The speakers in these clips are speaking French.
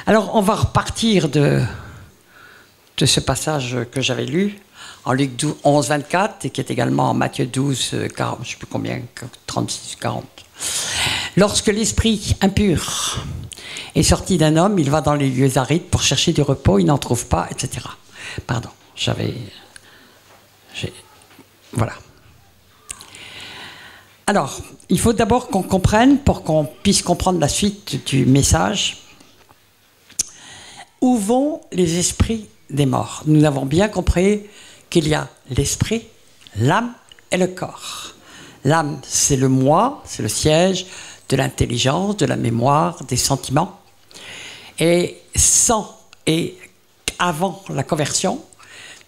Alors, on va repartir de ce passage que j'avais lu en Luc 11, 24 et qui est également en Matthieu 12, 40, je ne sais plus combien, 36, 40. Lorsque l'esprit impur est sorti d'un homme, il va dans les lieux arides pour chercher du repos, il n'en trouve pas, etc. Pardon, voilà. Alors, il faut d'abord qu'on comprenne, pour qu'on puisse comprendre la suite du message, où vont les esprits des morts. Nous avons bien compris qu'il y a l'esprit, l'âme et le corps. L'âme, c'est le moi, c'est le siège de l'intelligence, de la mémoire, des sentiments. Et avant la conversion,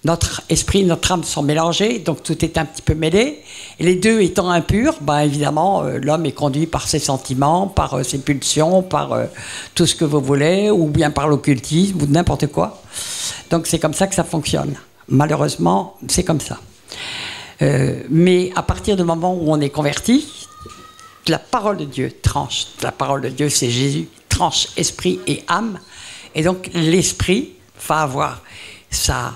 notre esprit et notre âme sont mélangés, donc tout est un petit peu mêlé. Et les deux étant impurs, ben évidemment, l'homme est conduit par ses sentiments, par ses pulsions, par tout ce que vous voulez, ou bien par l'occultisme, ou n'importe quoi. Donc c'est comme ça que ça fonctionne. Malheureusement, c'est comme ça. Mais à partir du moment où on est converti, la parole de Dieu tranche. La parole de Dieu, c'est Jésus, tranche esprit et âme. Et donc l'esprit va avoir ça.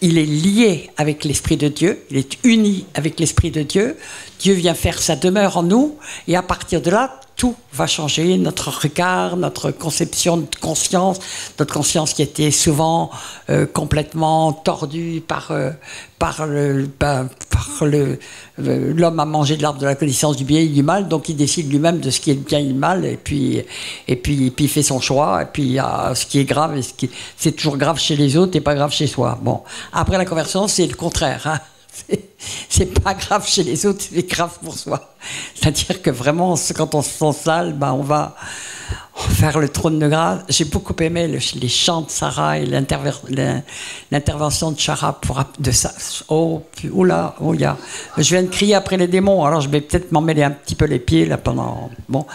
Il est lié avec l'Esprit de Dieu, il est uni avec l'Esprit de Dieu. Dieu vient faire sa demeure en nous et à partir de là, tout va changer. Notre regard, notre conception de conscience, notre conscience qui était souvent complètement tordue par l'homme a mangé de l'arbre de la connaissance du bien et du mal, donc il décide lui-même de ce qui est le bien et le mal, et puis il fait son choix, et puis ce qui est grave, c'est toujours grave chez les autres et pas grave chez soi. Bon, après la conversion, c'est le contraire, hein. C'est pas grave chez les autres, c'est grave pour soi. C'est-à-dire que vraiment, quand on se sent sale, ben on va faire le trône de grâce. J'ai beaucoup aimé les chants de Sarah et l'intervention de Sarah de ça. Oh là, je viens de crier après les démons, alors je vais peut-être m'en mêler un petit peu les pieds là pendant. Bon,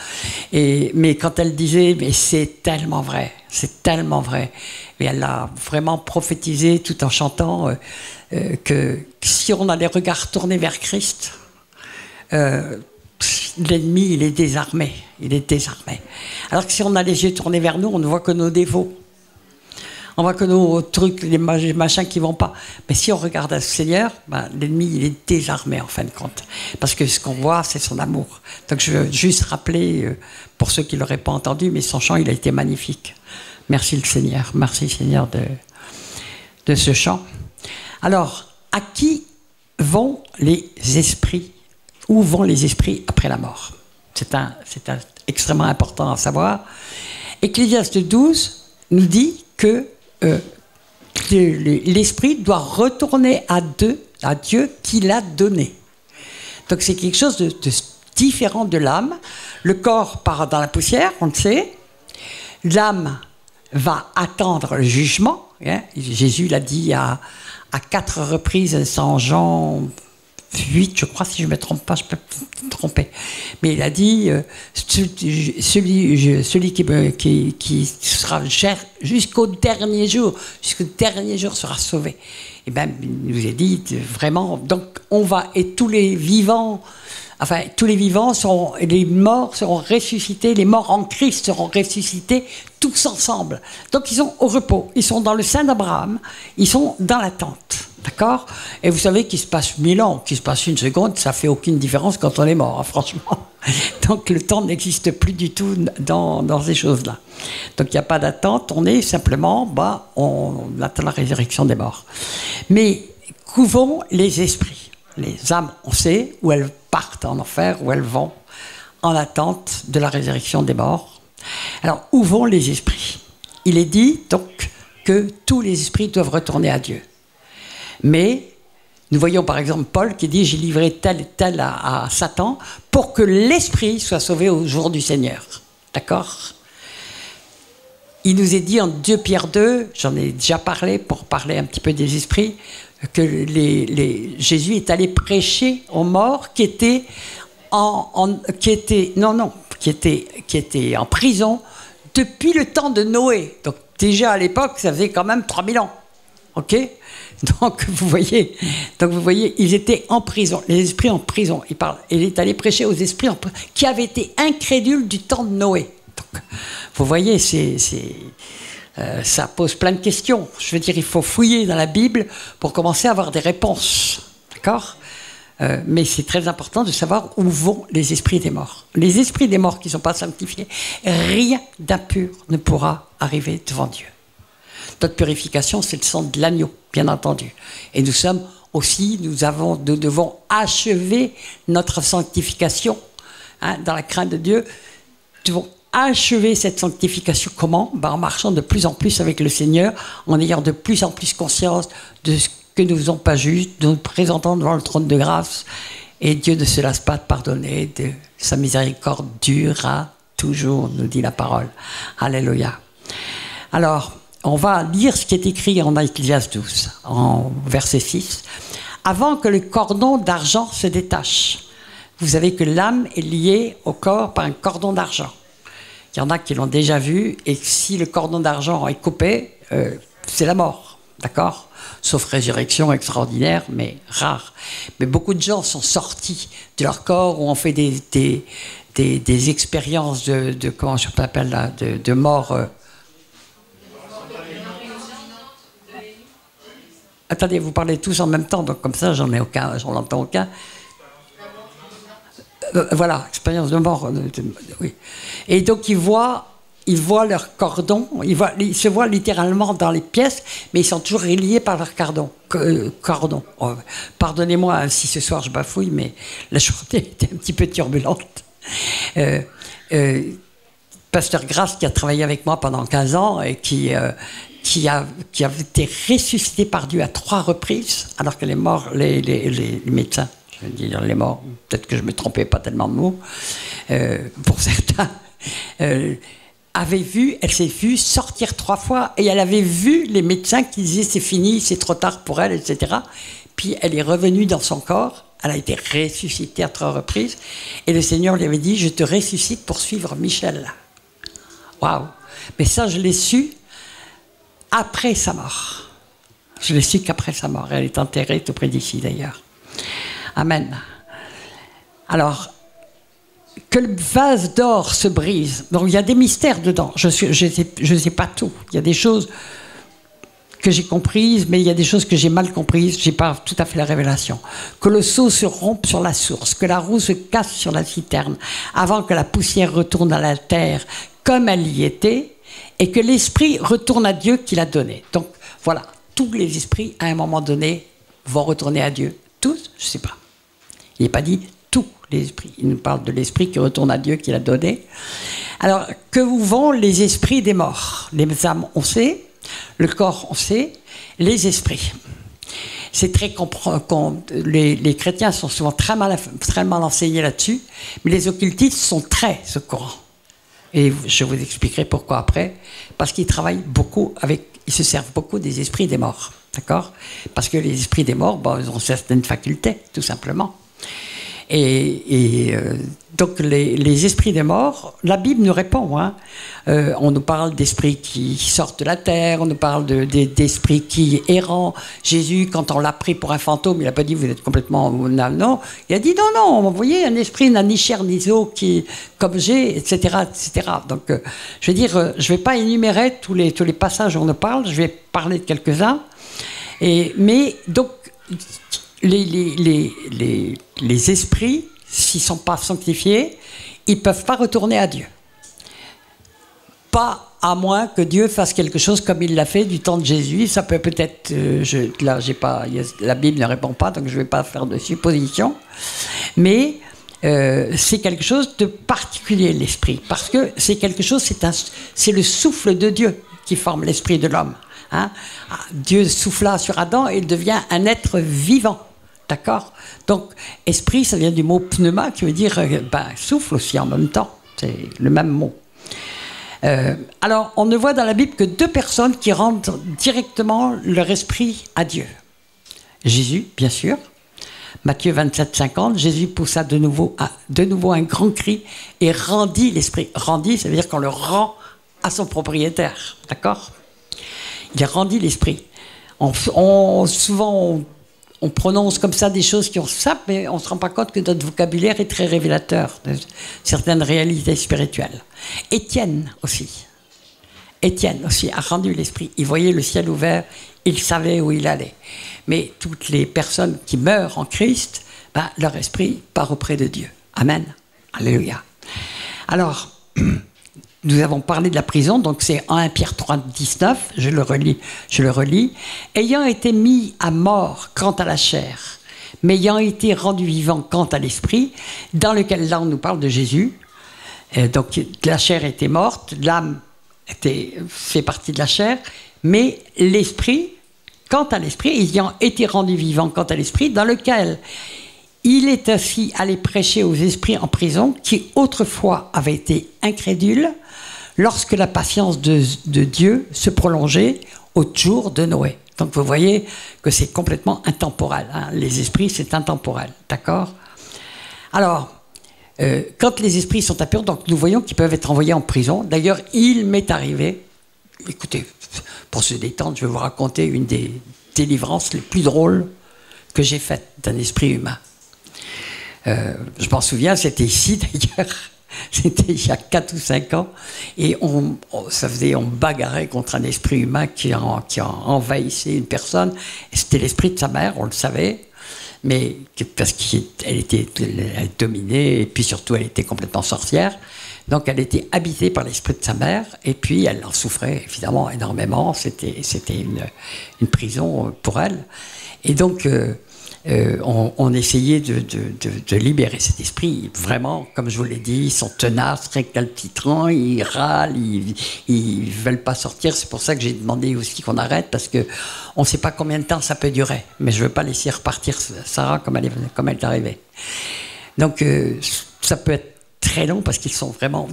mais quand elle disait, mais c'est tellement vrai, et elle a vraiment prophétisé tout en chantant que si on a les regards tournés vers Christ, l'ennemi, il est désarmé. Alors que si on a les yeux tournés vers nous, on ne voit que nos défauts. On voit que nos trucs, les machins qui ne vont pas. Mais si on regarde à ce Seigneur, ben, l'ennemi, il est désarmé en fin de compte. Parce que ce qu'on voit, c'est son amour. Donc je veux juste rappeler, pour ceux qui ne l'auraient pas entendu, mais son chant, il a été magnifique. Merci le Seigneur. Merci Seigneur de ce chant. Alors, à qui vont les esprits? Où vont les esprits après la mort? C'est extrêmement important à savoir. Ecclésiaste 12 nous dit que l'esprit doit retourner à Dieu qui l'a donné. Donc c'est quelque chose de différent de l'âme. Le corps part dans la poussière, on le sait. L'âme va attendre le jugement. Hein. Jésus l'a dit à 4 reprises sans Jean 8, je crois, si je ne me trompe pas, je peux me tromper. Mais il a dit, celui qui sera cher jusqu'au dernier jour sera sauvé. Et bien, il nous a dit, vraiment, donc on va, et tous les vivants les morts seront ressuscités, les morts en Christ seront ressuscités tous ensemble. Donc ils sont au repos, ils sont dans le sein d'Abraham, ils sont dans l'attente. D'accord? Et vous savez qu'il se passe 1000 ans, qu'il se passe une seconde, ça ne fait aucune différence quand on est mort, hein, franchement. Donc le temps n'existe plus du tout dans ces choses-là. Donc il n'y a pas d'attente, on est simplement, on attend la résurrection des morts. Mais qu'où vont les esprits? Les âmes, on sait où elles partent en enfer, où elles vont en attente de la résurrection des morts. Alors, où vont les esprits? Il est dit donc que tous les esprits doivent retourner à Dieu. Mais nous voyons par exemple Paul qui dit « J'ai livré tel et tel à Satan pour que l'esprit soit sauvé au jour du Seigneur. » D'accord? Il nous est dit en 2 Pierre 2, j'en ai déjà parlé pour parler un petit peu des esprits, que Jésus est allé prêcher aux morts qui étaient en prison depuis le temps de Noé. Donc déjà à l'époque, ça faisait quand même 3000 ans. Ok? Donc vous voyez, ils étaient en prison, les esprits en prison. Il est allé prêcher aux esprits qui avaient été incrédules du temps de Noé. Donc, Vous voyez, ça pose plein de questions. Je veux dire, il faut fouiller dans la Bible pour commencer à avoir des réponses. D'accord ? Mais c'est très important de savoir où vont les esprits des morts. Les esprits des morts qui ne sont pas sanctifiés, rien d'impur ne pourra arriver devant Dieu. Notre purification, c'est le sang de l'agneau, bien entendu. Et nous sommes aussi, nous devons achever notre sanctification dans la crainte de Dieu. Nous devons achever cette sanctification. Comment ? En marchant de plus en plus avec le Seigneur, en ayant de plus en plus conscience de ce que nous ne faisons pas juste, nous présentant devant le trône de grâce. Et Dieu ne se lasse pas de pardonner, de sa miséricorde durera toujours, nous dit la parole. Alléluia. Alors, on va lire ce qui est écrit en Ecclésiaste 12, en verset 6. Avant que le cordon d'argent se détache, vous savez que l'âme est liée au corps par un cordon d'argent. Il y en a qui l'ont déjà vu, et si le cordon d'argent est coupé, c'est la mort, d'accord ? Sauf résurrection extraordinaire, mais rare. Mais beaucoup de gens sont sortis de leur corps ou ont fait des expériences de comment je m'appelle là, de mort. Attendez, vous parlez tous en même temps, donc comme ça, j'en entends aucun. Voilà, expérience de mort. Oui. Et donc ils voient leur cordon, ils se voient littéralement dans les pièces, mais ils sont toujours reliés par leur cordon. Oh, pardonnez-moi si ce soir je bafouille, mais la journée était un petit peu turbulente. Pasteur Grasse, qui a travaillé avec moi pendant 15 ans et qui a été ressuscité par Dieu à 3 reprises, alors que les morts, les médecins, je veux dire les morts, peut-être que je me trompais pas tellement de mots, pour certains, elle s'est vue sortir 3 fois, et elle avait vu les médecins qui disaient c'est fini, c'est trop tard pour elle, etc. Puis elle est revenue dans son corps, elle a été ressuscitée à 3 reprises, et le Seigneur lui avait dit, je te ressuscite pour suivre Michel. Waouh! Mais ça, je l'ai su après sa mort. Je l'ai su qu'après sa mort. Elle est enterrée tout près d'ici, d'ailleurs. Amen. Alors, que le vase d'or se brise. Donc, il y a des mystères dedans. Je ne sais pas tout. Il y a des choses que j'ai comprises, mais il y a des choses que j'ai mal comprises. Je n'ai pas tout à fait la révélation. Que le seau se rompe sur la source, que la roue se casse sur la citerne, avant que la poussière retourne à la terre comme elle y était, et que l'esprit retourne à Dieu qui l'a donné. Donc, voilà. Tous les esprits, à un moment donné, vont retourner à Dieu. Tous, je ne sais pas. Il n'est pas dit tous les esprits. Il nous parle de l'esprit qui retourne à Dieu qui l'a donné. Alors, que vont les esprits des morts? Les âmes, on sait. Le corps, on sait. Les esprits. C'est très les chrétiens sont souvent très mal enseignés là-dessus, mais les occultistes sont très au courant. Et je vous expliquerai pourquoi après. Parce qu'ils travaillent beaucoup ils se servent beaucoup des esprits des morts. D'accord? Parce que les esprits des morts, ils ont certaines facultés, tout simplement. Donc les esprits des morts, la Bible nous répond. On nous parle d'esprits qui sortent de la terre, on nous parle d'esprits qui errant. Jésus, quand on l'a pris pour un fantôme, il n'a pas dit vous êtes complètement... Non, il a dit non, vous voyez, un esprit n'a ni chair ni os comme j'ai, etc., etc. Donc, je veux dire, je ne vais pas énumérer tous les passages où on nous parle, je vais parler de quelques-uns. Mais donc... Les esprits, s'ils ne sont pas sanctifiés, ils ne peuvent pas retourner à Dieu. Pas à moins que Dieu fasse quelque chose comme il l'a fait du temps de Jésus. Ça peut être... la Bible ne répond pas, donc je ne vais pas faire de suppositions. Mais c'est quelque chose de particulier, l'esprit. Parce que c'est quelque chose, c'est le souffle de Dieu qui forme l'esprit de l'homme. Dieu souffla sur Adam et il devient un être vivant. D'accord? Donc, esprit, ça vient du mot pneuma, qui veut dire souffle aussi en même temps. C'est le même mot. Alors, on ne voit dans la Bible que 2 personnes qui rendent directement leur esprit à Dieu. Jésus, bien sûr. Matthieu 27, 50, Jésus poussa de nouveau un grand cri et rendit l'esprit. Rendit, ça veut dire qu'on le rend à son propriétaire. D'accord? Il a rendu l'esprit. Souvent, on prononce comme ça des choses qui ont ça, mais on ne se rend pas compte que notre vocabulaire est très révélateur de certaines réalités spirituelles. Étienne aussi a rendu l'esprit. Il voyait le ciel ouvert, il savait où il allait. Mais toutes les personnes qui meurent en Christ, ben, leur esprit part auprès de Dieu. Amen. Alléluia. Alors, nous avons parlé de la prison, donc c'est 1 Pierre 3, 19, je le relis. Ayant été mis à mort quant à la chair, mais ayant été rendu vivant quant à l'esprit, dans lequel là on nous parle de Jésus. Donc la chair était morte, l'âme fait partie de la chair, mais l'esprit, quant à l'esprit, ayant été rendu vivant quant à l'esprit, dans lequel il est ainsi allé prêcher aux esprits en prison qui autrefois avaient été incrédules lorsque la patience de Dieu se prolongeait au jour de Noé. Donc vous voyez que c'est complètement intemporel. Hein. Les esprits, c'est intemporel. D'accord ? Alors, quand les esprits sont impurs, donc nous voyons qu'ils peuvent être envoyés en prison. D'ailleurs, il m'est arrivé, écoutez, pour se détendre, je vais vous raconter une des délivrances les plus drôles que j'ai faites d'un esprit humain. Je m'en souviens, c'était ici d'ailleurs, c'était il y a 4 ou 5 ans, et on bagarrait contre un esprit humain qui envahissait une personne. C'était l'esprit de sa mère, on le savait, mais parce qu'elle était dominée, et puis surtout elle était complètement sorcière. Donc elle était habitée par l'esprit de sa mère, et puis elle en souffrait évidemment énormément. C'était une prison pour elle. Et donc on essayait de libérer cet esprit. Vraiment, comme je vous l'ai dit, ils sont tenaces, récalcitrants, ils râlent, ils veulent pas sortir. C'est pour ça que j'ai demandé aussi qu'on arrête, parce que on ne sait pas combien de temps ça peut durer. Mais je veux pas laisser repartir Sarah comme elle est arrivée. Donc ça peut être très long, parce qu'ils sont vraiment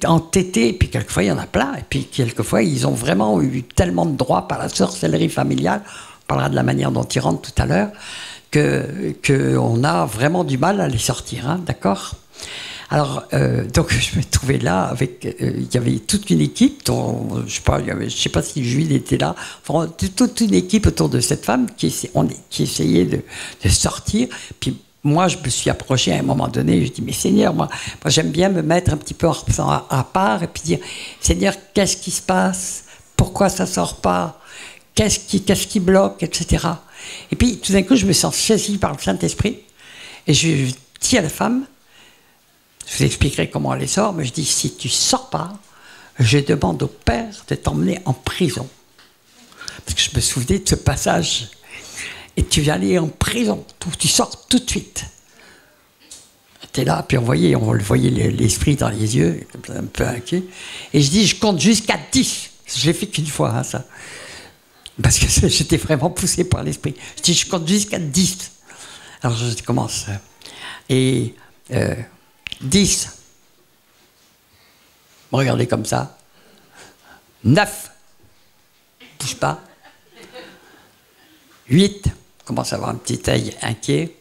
entêtés, et puis quelquefois il y en a plein, et puis quelquefois ils ont vraiment eu tellement de droits par la sorcellerie familiale. On parlera de la manière dont ils rentrent tout à l'heure, qu'on a vraiment du mal à les sortir, hein, d'accord ? Alors, donc je me trouvais là avec, il y avait toute une équipe, dont, je sais pas si Jules était là, enfin, toute une équipe autour de cette femme qui essayait de sortir. Puis moi, je me suis approché à un moment donné, je dis, mais Seigneur, moi j'aime bien me mettre un petit peu à part et puis dire, Seigneur, qu'est-ce qui se passe ? Pourquoi ça sort pas ? Qu'est-ce qui bloque, etc. Et puis, tout d'un coup, je me sens saisi par le Saint-Esprit. Et je dis à la femme, je vous expliquerai comment elle sort, mais je dis, si tu ne sors pas, je demande au Père de t'emmener en prison. Parce que je me souvenais de ce passage. Et tu vas aller en prison, tu sors tout de suite. Tu es là, puis on le voyait l'esprit dans les yeux, un peu inquiet. Et je dis, je compte jusqu'à 10. Je l'ai fait qu'une fois, hein, ça. Parce que j'étais vraiment poussé par l'esprit. Je dis, je compte jusqu'à 10. Alors je commence. Et 10. Regardez comme ça. 9. Bouge pas. 8. Commence à avoir un petit œil inquiet.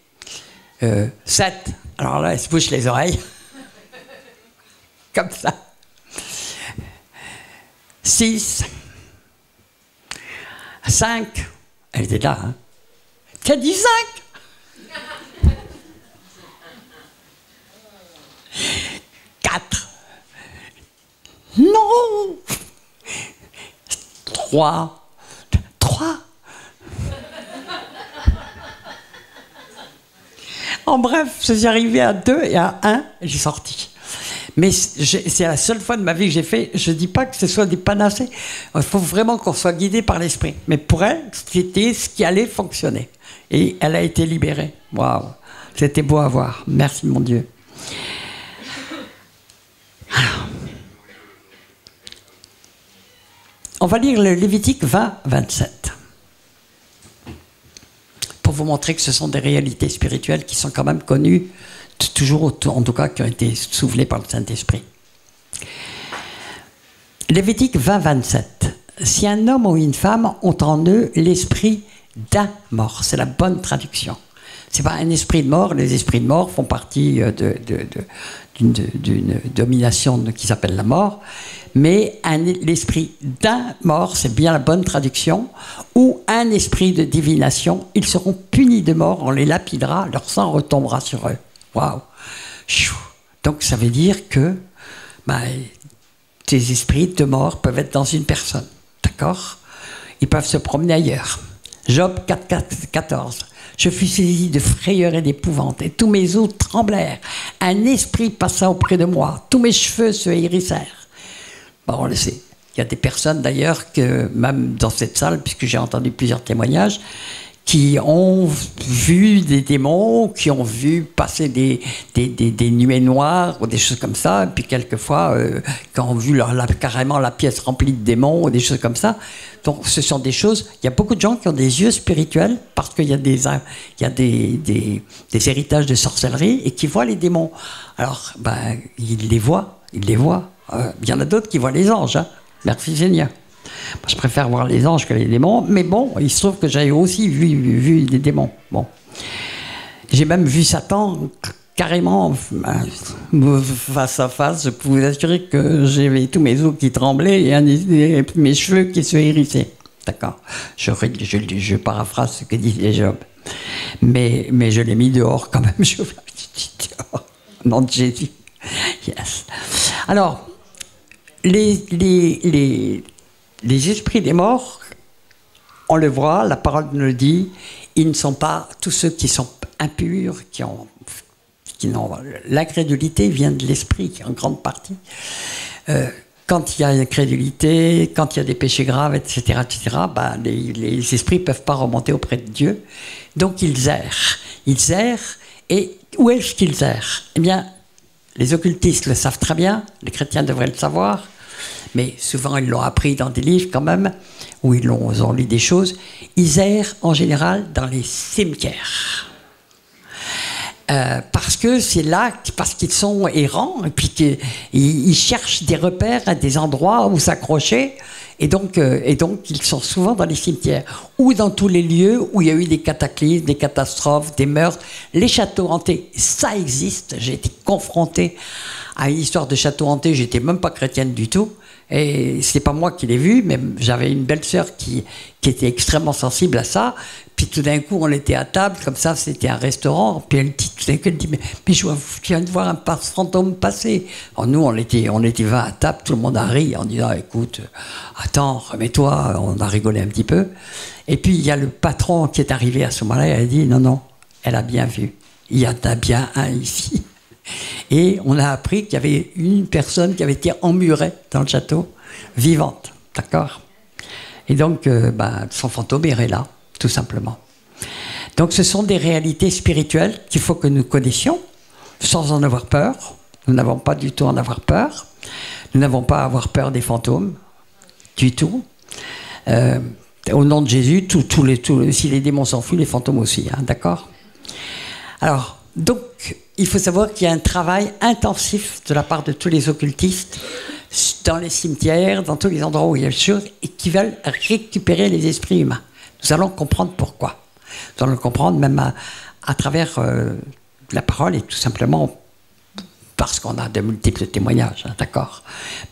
7. Alors là, elle se bouche les oreilles. Comme ça. 6. 5, elle était là, hein. T'as dit 5 4 Non 3 En bref, je suis arrivé à 2 et à 1, j'ai sorti. Mais c'est la seule fois de ma vie que j'ai fait. Je ne dis pas que ce soit des panacées. Il faut vraiment qu'on soit guidé par l'esprit. Mais pour elle, c'était ce qui allait fonctionner. Et elle a été libérée. Waouh, c'était beau à voir. Merci mon Dieu. Alors, on va lire le Lévitique 20, 27. Pour vous montrer que ce sont des réalités spirituelles qui sont quand même connues, toujours, en tout cas, qui ont été soufflés par le Saint-Esprit. Lévitique 20, 27. Si un homme ou une femme ont en eux l'esprit d'un mort, c'est la bonne traduction. C'est pas un esprit de mort. Les esprits de mort font partie d'une domination qui s'appelle la mort. Mais l'esprit d'un mort, c'est bien la bonne traduction, ou un esprit de divination, ils seront punis de mort, on les lapidera, leur sang retombera sur eux. Waouh! Donc ça veut dire que ces esprits de mort peuvent être dans une personne, d'accord? Ils peuvent se promener ailleurs. Job 4,14. Je fus saisi de frayeur et d'épouvante, et tous mes os tremblèrent. Un esprit passa auprès de moi, tous mes cheveux se hérissèrent. Bon, on le sait. Il y a des personnes d'ailleurs, que même dans cette salle, puisque j'ai entendu plusieurs témoignages, qui ont vu des démons, qui ont vu passer des nuées noires ou des choses comme ça, et puis quelquefois, qui ont vu carrément la pièce remplie de démons ou des choses comme ça. Donc ce sont des choses... Il y a beaucoup de gens qui ont des yeux spirituels parce qu'il y a des héritages de sorcellerie et qui voient les démons. Alors, ils les voient. Il y en a d'autres qui voient les anges. Hein. Merci Seigneur. Moi, je préfère voir les anges que les démons. Mais bon, il se trouve que j'avais aussi vu des démons. Bon. J'ai même vu Satan carrément face à face. Je peux vous assurer que j'avais tous mes os qui tremblaient et mes cheveux qui se hérissaient. D'accord. Je paraphrase ce que disait Job. Mais je l'ai mis dehors quand même. Je l'ai mis dehors. Au nom de Jésus. Yes. Alors, les esprits des morts, on le voit, la parole nous le dit, ils ne sont pas tous ceux qui sont impurs, qui n'ont l'incrédulité vient de l'esprit en grande partie. Quand il y a l'incrédulité, quand il y a des péchés graves, etc., les esprits ne peuvent pas remonter auprès de Dieu. Donc ils errent. Ils errent. Et où est-ce qu'ils errent? Eh bien, les occultistes le savent très bien, les chrétiens devraient le savoir, mais souvent ils l'ont appris dans des livres quand même, où ils ont lu des choses. Ils errent en général dans les cimetières. Parce que c'est là, parce qu'ils sont errants, et puis qu'ils cherchent des repères, des endroits où s'accrocher, et donc ils sont souvent dans les cimetières, ou dans tous les lieux où il y a eu des cataclysmes, des catastrophes, des meurtres. Les châteaux hantés, ça existe. J'ai été confronté à une histoire de château hanté, j'étais même pas chrétienne du tout, et c'est pas moi qui l'ai vu, mais j'avais une belle-sœur qui était extrêmement sensible à ça. Puis tout d'un coup, on était à table, comme ça, c'était un restaurant. Puis elle dit, tout d'un coup, elle dit, mais je viens de voir un fantôme passer. Alors nous, on était 20 à table, tout le monde a ri en disant, écoute, attends, remets-toi, on a rigolé un petit peu. Et puis il y a le patron qui est arrivé à ce moment-là, elle a dit, non, elle a bien vu, il y en a bien un ici. Et on a appris qu'il y avait une personne qui avait été emmurée dans le château, vivante, d'accord? Et donc, son fantôme irait là. Tout simplement. Donc ce sont des réalités spirituelles qu'il faut que nous connaissions sans en avoir peur. Nous n'avons pas du tout à en avoir peur. Nous n'avons pas à avoir peur des fantômes du tout. Au nom de Jésus, si les démons s'enfuient, les fantômes aussi, hein, d'accord? Alors, donc, il faut savoir qu'il y a un travail intensif de la part de tous les occultistes dans les cimetières, dans tous les endroits où il y a des choses, et qui veulent récupérer les esprits humains. Nous allons comprendre pourquoi. Nous allons le comprendre même à travers la parole et tout simplement parce qu'on a de multiples témoignages, hein, d'accord.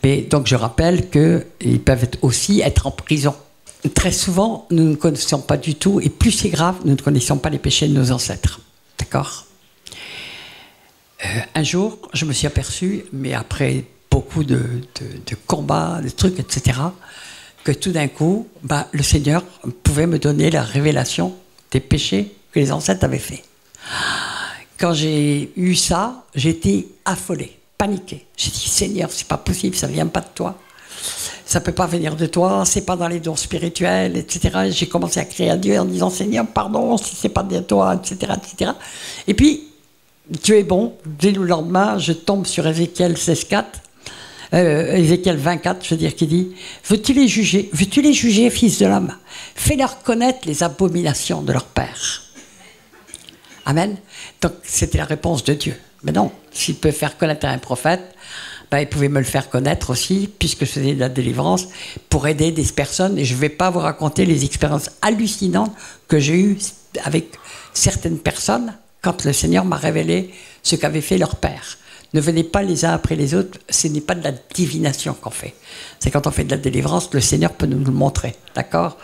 Mais donc je rappelle qu'ils peuvent aussi être en prison. Très souvent, nous ne connaissons pas du tout, et plus c'est grave, nous ne connaissons pas les péchés de nos ancêtres, d'accord. Un jour, je me suis aperçu, mais après beaucoup de combats, de trucs, etc., que tout d'un coup, le Seigneur pouvait me donner la révélation des péchés que les ancêtres avaient faits. Quand j'ai eu ça, j'étais affolé, paniqué. J'ai dit, Seigneur, c'est pas possible, ça vient pas de toi. Ça peut pas venir de toi, c'est pas dans les dons spirituels, etc. J'ai commencé à crier à Dieu en disant, Seigneur, pardon, si c'est pas de toi, etc., etc. Et puis, Dieu est bon. Dès le lendemain, je tombe sur Ézéchiel 16,4. Ézéchiel 24, je veux dire, qui dit, veux-tu les juger, fils de l'homme? Fais-leur connaître les abominations de leur père. Amen. Donc, c'était la réponse de Dieu. Mais non, s'il peut faire connaître à un prophète, il pouvait me le faire connaître aussi, puisque je faisais de la délivrance, pour aider des personnes. Et je ne vais pas vous raconter les expériences hallucinantes que j'ai eues avec certaines personnes, quand le Seigneur m'a révélé ce qu'avaient fait leurs pères. Ne venez pas les uns après les autres, ce n'est pas de la divination qu'on fait. C'est quand on fait de la délivrance, le Seigneur peut nous le montrer, d'accord?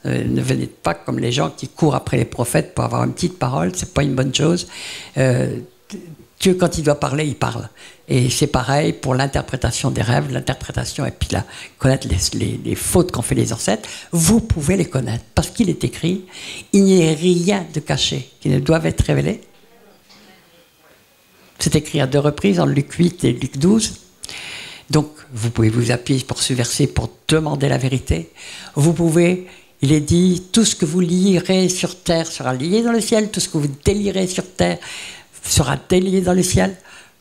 Ne venez pas comme les gens qui courent après les prophètes pour avoir une petite parole, c'est pas une bonne chose. Dieu, quand il doit parler, il parle. Et c'est pareil pour l'interprétation des rêves, l'interprétation, et puis là, connaître les fautes qu'ont fait les ancêtres. Vous pouvez les connaître, parce qu'il est écrit, il n'y a rien de caché qui ne doive être révélé. C'est écrit à 2 reprises, en Luc 8 et Luc 12. Donc, vous pouvez vous appuyer sur ce verset pour demander la vérité. Vous pouvez, il est dit, tout ce que vous lierez sur terre sera lié dans le ciel, tout ce que vous délierez sur terre sera délié dans le ciel.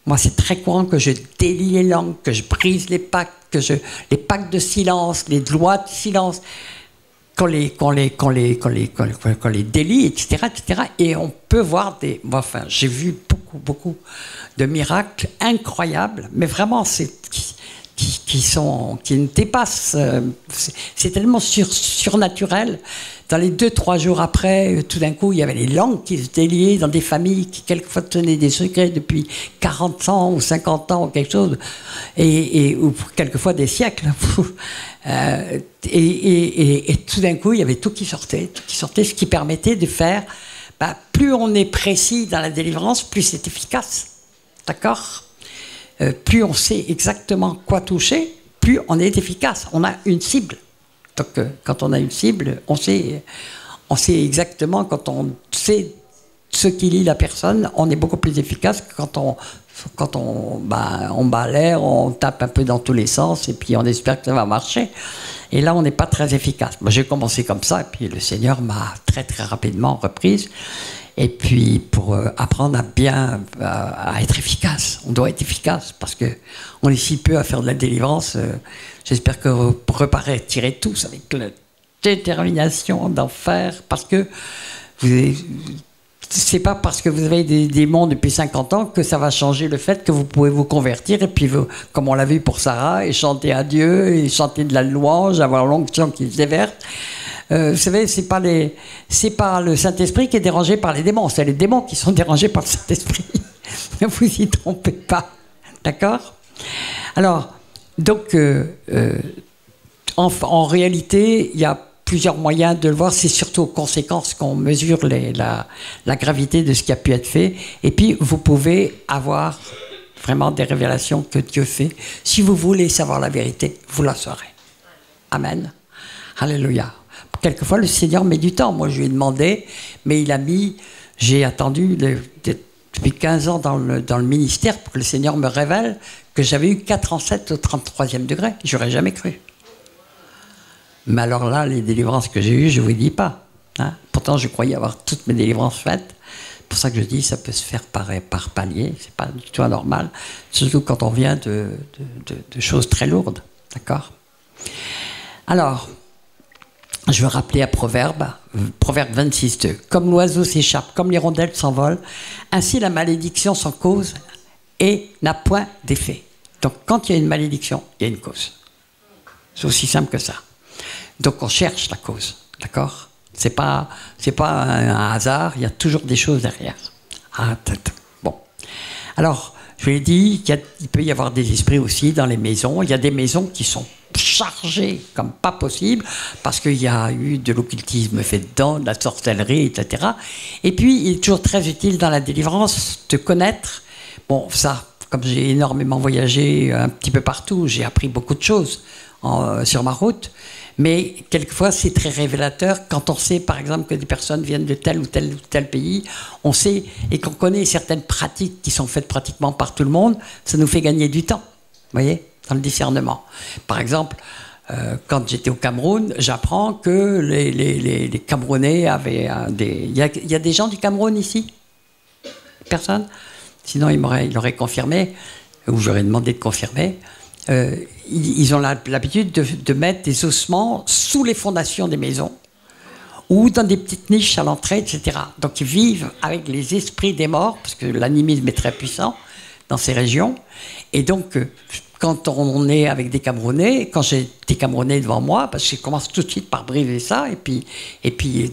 Moi, c'est très courant que je délie les langues, que je brise les pactes, les pactes de silence, les lois de silence, qu'on les délie, etc., etc. Et on peut voir enfin, j'ai vu beaucoup de miracles incroyables, mais vraiment, qui ne dépassent. C'est tellement surnaturel. Dans les 2-3 jours après, tout d'un coup, il y avait les langues qui se déliaient dans des familles qui quelquefois tenaient des secrets depuis 40 ans ou 50 ans ou quelque chose, ou quelquefois des siècles. Et tout d'un coup, il y avait tout qui sortait, ce qui permettait de faire. Plus on est précis dans la délivrance, plus c'est efficace. D'accord ? Plus on sait exactement quoi toucher, plus on est efficace. On a une cible. Donc, quand on a une cible, on sait exactement, quand on sait ce qui lie la personne, on est beaucoup plus efficace que quand on balaie, on tape un peu dans tous les sens et puis on espère que ça va marcher. Et là, on n'est pas très efficace. Moi, j'ai commencé comme ça et puis le Seigneur m'a très très rapidement reprise. Et puis, pour apprendre à être efficace, on doit être efficace parce qu'on est si peu à faire de la délivrance. J'espère que vous repartirez tous avec la détermination d'en faire parce que c'est pas parce que vous avez des démons depuis 50 ans que ça va changer le fait que vous pouvez vous convertir et puis, comme on l'a vu pour Sarah, et chanter à Dieu, et chanter de la louange, avoir l'onction qui se déverse. Vous savez, c'est pas le Saint-Esprit qui est dérangé par les démons, c'est les démons qui sont dérangés par le Saint-Esprit. Ne vous y trompez pas, d'accord? Alors, donc, en réalité, il y a plusieurs moyens de le voir, c'est surtout aux conséquences qu'on mesure la gravité de ce qui a pu être fait, et puis vous pouvez avoir vraiment des révélations que Dieu fait. Si vous voulez savoir la vérité, vous la saurez. Amen. Alléluia. Quelquefois, le Seigneur met du temps. Moi, je lui ai demandé, mais j'ai attendu depuis 15 ans dans le ministère pour que le Seigneur me révèle que j'avais eu 4 ancêtres au 33e degré. J'aurais jamais cru. Mais alors là, les délivrances que j'ai eues, je ne vous dis pas. Hein. Pourtant, je croyais avoir toutes mes délivrances faites. C'est pour ça que je dis ça peut se faire par palier. Ce n'est pas du tout anormal. Surtout quand on vient de choses très lourdes. D'accord ? Alors, je veux rappeler à Proverbe 26:2. Comme l'oiseau s'échappe, comme l'hirondelle s'envole, ainsi la malédiction sans cause et n'a point d'effet. Donc, quand il y a une malédiction, il y a une cause. C'est aussi simple que ça. Donc, on cherche la cause. D'accord ? C'est pas un hasard, il y a toujours des choses derrière. Bon. Alors, je vous l'ai dit, il peut y avoir des esprits aussi dans les maisons. Il y a des maisons qui sont chargées comme pas possible parce qu'il y a eu de l'occultisme fait dedans, de la sorcellerie, etc. Et puis, il est toujours très utile dans la délivrance de connaître. Bon, ça, comme j'ai énormément voyagé un petit peu partout, j'ai appris beaucoup de choses sur ma route. Mais quelquefois, c'est très révélateur quand on sait, par exemple, que des personnes viennent de tel ou tel pays. On sait, et qu'on connaît certaines pratiques qui sont faites pratiquement par tout le monde, ça nous fait gagner du temps, vous voyez, dans le discernement. Par exemple, quand j'étais au Cameroun, j'apprends que les Camerounais avaient il y a des gens du Cameroun ici? Personne? Sinon, il aurait confirmé, ou j'aurais demandé de confirmer. Ils ont l'habitude de mettre des ossements sous les fondations des maisons ou dans des petites niches à l'entrée, etc. Donc ils vivent avec les esprits des morts, parce que l'animisme est très puissant, dans ces régions. Et donc, quand on est avec des Camerounais, quand j'ai des Camerounais devant moi, parce que je commence tout de suite par briser ça, et puis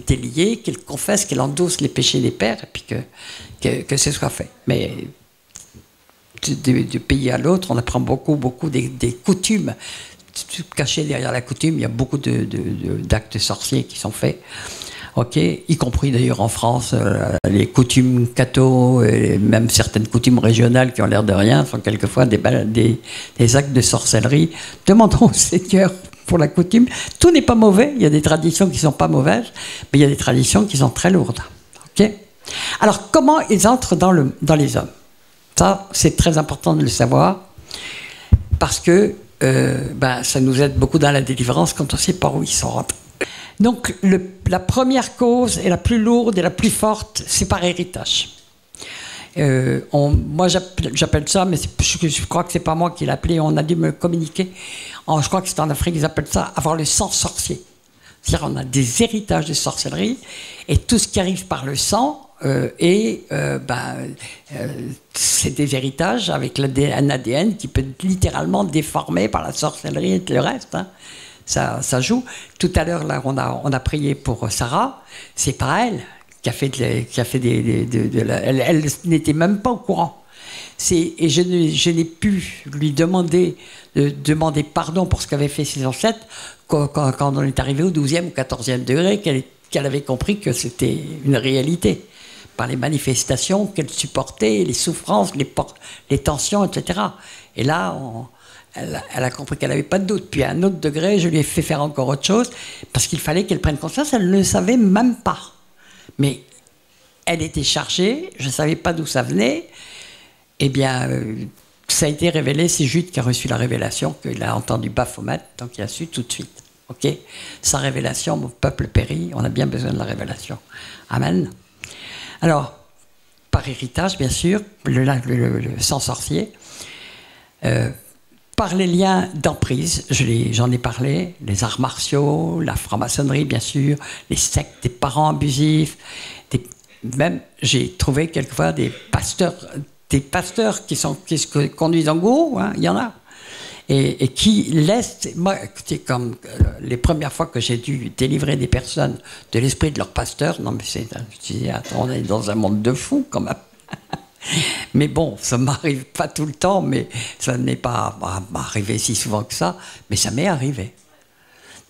délier, qu'ils confessent, qu'ils endossent les péchés des pères, et puis que ce soit fait. Mais du pays à l'autre, on apprend beaucoup des coutumes. Caché derrière la coutume, il y a beaucoup d'actes sorciers qui sont faits. Ok, y compris d'ailleurs en France, les coutumes catho et même certaines coutumes régionales qui ont l'air de rien sont quelquefois des actes de sorcellerie. Demandons au Seigneur pour la coutume. Tout n'est pas mauvais, il y a des traditions qui ne sont pas mauvaises, mais il y a des traditions qui sont très lourdes. Ok. Alors, comment ils entrent dans les hommes? Ça, c'est très important de le savoir, parce que ça nous aide beaucoup dans la délivrance quand on sait par où ils sont rentrés. Donc, la première cause, et la plus lourde et la plus forte, c'est par héritage. Moi, j'appelle ça, mais je crois que c'est pas moi qui l'ai appelé, on a dû me communiquer. Je crois que c'est en Afrique, ils appellent ça avoir le sang sorcier. C'est-à-dire, on a des héritages de sorcellerie, et tout ce qui arrive par le sang, c'est des héritages avec un ADN qui peut être littéralement déformé par la sorcellerie et le reste. Hein. Ça joue. Tout à l'heure, là, on a prié pour Sarah. C'est pas elle qui a fait elle n'était même pas au courant. Et je n'ai pu lui demander pardon pour ce qu'avaient fait ses ancêtres quand on est arrivé au 12e ou 14e degré, qu'elle avait compris que c'était une réalité. Par les manifestations qu'elle supportait, les souffrances, les tensions, etc. Et là, elle a compris qu'elle n'avait pas de doute. Puis à un autre degré, je lui ai fait faire encore autre chose, parce qu'il fallait qu'elle prenne conscience, elle ne le savait même pas. Mais elle était chargée, je ne savais pas d'où ça venait. Eh bien, ça a été révélé, c'est Jude qui a reçu la révélation, qu'il a entendu Baphomet, donc il a su tout de suite. Ok. Sans révélation, mon peuple périt, on a bien besoin de la révélation. Amen. Alors, par héritage, bien sûr, le sang sorcier, par les liens d'emprise, j'en ai parlé, les arts martiaux, la franc-maçonnerie, bien sûr, les sectes des parents abusifs, même j'ai trouvé quelquefois des pasteurs qui se conduisent en gourou, hein, il y en a, et qui laissent, moi, écoutez, comme les premières fois que j'ai dû délivrer des personnes de l'esprit de leur pasteur, non mais je disais, attends, on est dans un monde de fous quand même. Mais bon, ça ne m'arrive pas tout le temps, mais ça n'est pas m'arriver si souvent que ça, mais ça m'est arrivé.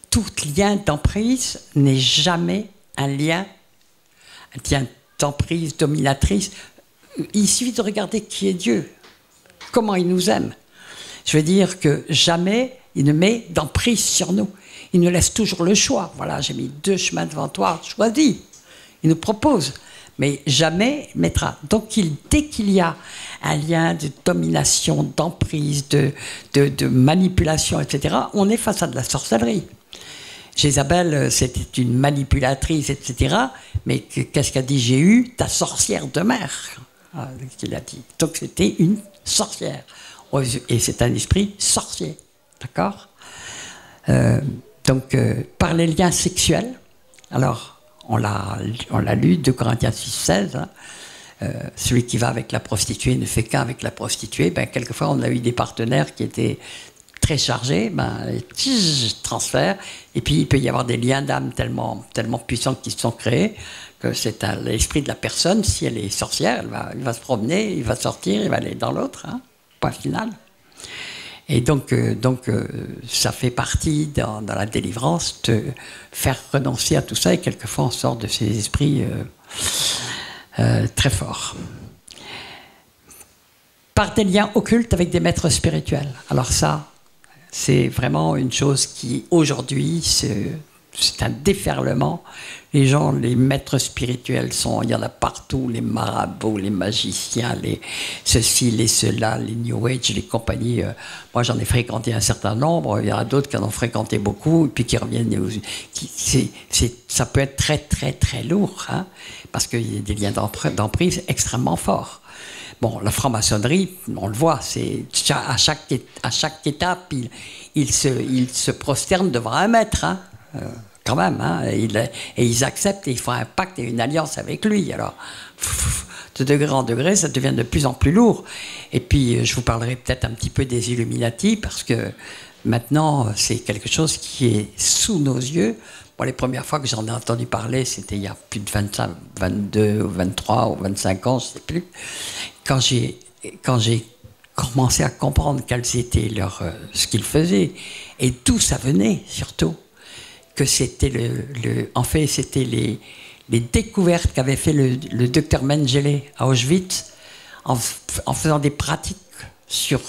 Tout lien d'emprise n'est jamais un lien d'emprise dominatrice. Il suffit de regarder qui est Dieu, comment il nous aime. Je veux dire que jamais il ne met d'emprise sur nous. Il nous laisse toujours le choix. Voilà, j'ai mis 2 chemins devant toi, choisis. Il nous propose, mais jamais il mettra. Donc dès qu'il y a un lien de domination, d'emprise, de manipulation, etc., on est face à de la sorcellerie. Jézabel, c'était une manipulatrice, etc., mais qu'est-ce qu'a dit Jéhu? Ta sorcière de mère, qu'il a dit. Donc c'était une sorcière. Et c'est un esprit sorcier, d'accord? Donc, par les liens sexuels, alors, on l'a lu, 2 Corinthiens 6, 16, hein, celui qui va avec la prostituée ne fait qu'avec la prostituée. Ben, quelquefois, on a eu des partenaires qui étaient très chargés, transfert, et puis il peut y avoir des liens d'âme tellement puissants qui se sont créés, que c'est l'esprit de la personne, si elle est sorcière, il va se promener, il va sortir, il va aller dans l'autre, hein. Point final. Et donc, ça fait partie dans la délivrance de faire renoncer à tout ça, et quelquefois on sort de ces esprits très forts. Par des liens occultes avec des maîtres spirituels. Alors ça, c'est vraiment une chose qui, aujourd'hui, c'est un déferlement. Les gens, les maîtres spirituels il y en a partout, les marabouts, les magiciens, ceci, les cela, les New Age, les compagnies. Moi, j'en ai fréquenté un certain nombre, il y en a d'autres qui en ont fréquenté beaucoup, et puis qui reviennent. Ça peut être très, très, très lourd, hein, parce qu'il y a des liens d'emprise extrêmement forts. Bon, la franc-maçonnerie, on le voit, à chaque étape, il se prosterne devant un maître, hein, quand même, hein, et ils acceptent et ils font un pacte et une alliance avec lui. Alors, de degré en degré, ça devient de plus en plus lourd. Et puis, je vous parlerai peut-être un petit peu des Illuminati, parce que maintenant, c'est quelque chose qui est sous nos yeux. Bon, les premières fois que j'en ai entendu parler, c'était il y a plus de 25, 22, ou 23 ou 25 ans, je ne sais plus. Quand j'ai commencé à comprendre quels étaient ce qu'ils faisaient, et d'où ça venait, surtout, que c'était en fait, c'était les découvertes qu'avait fait le docteur Mengele à Auschwitz en faisant des pratiques sur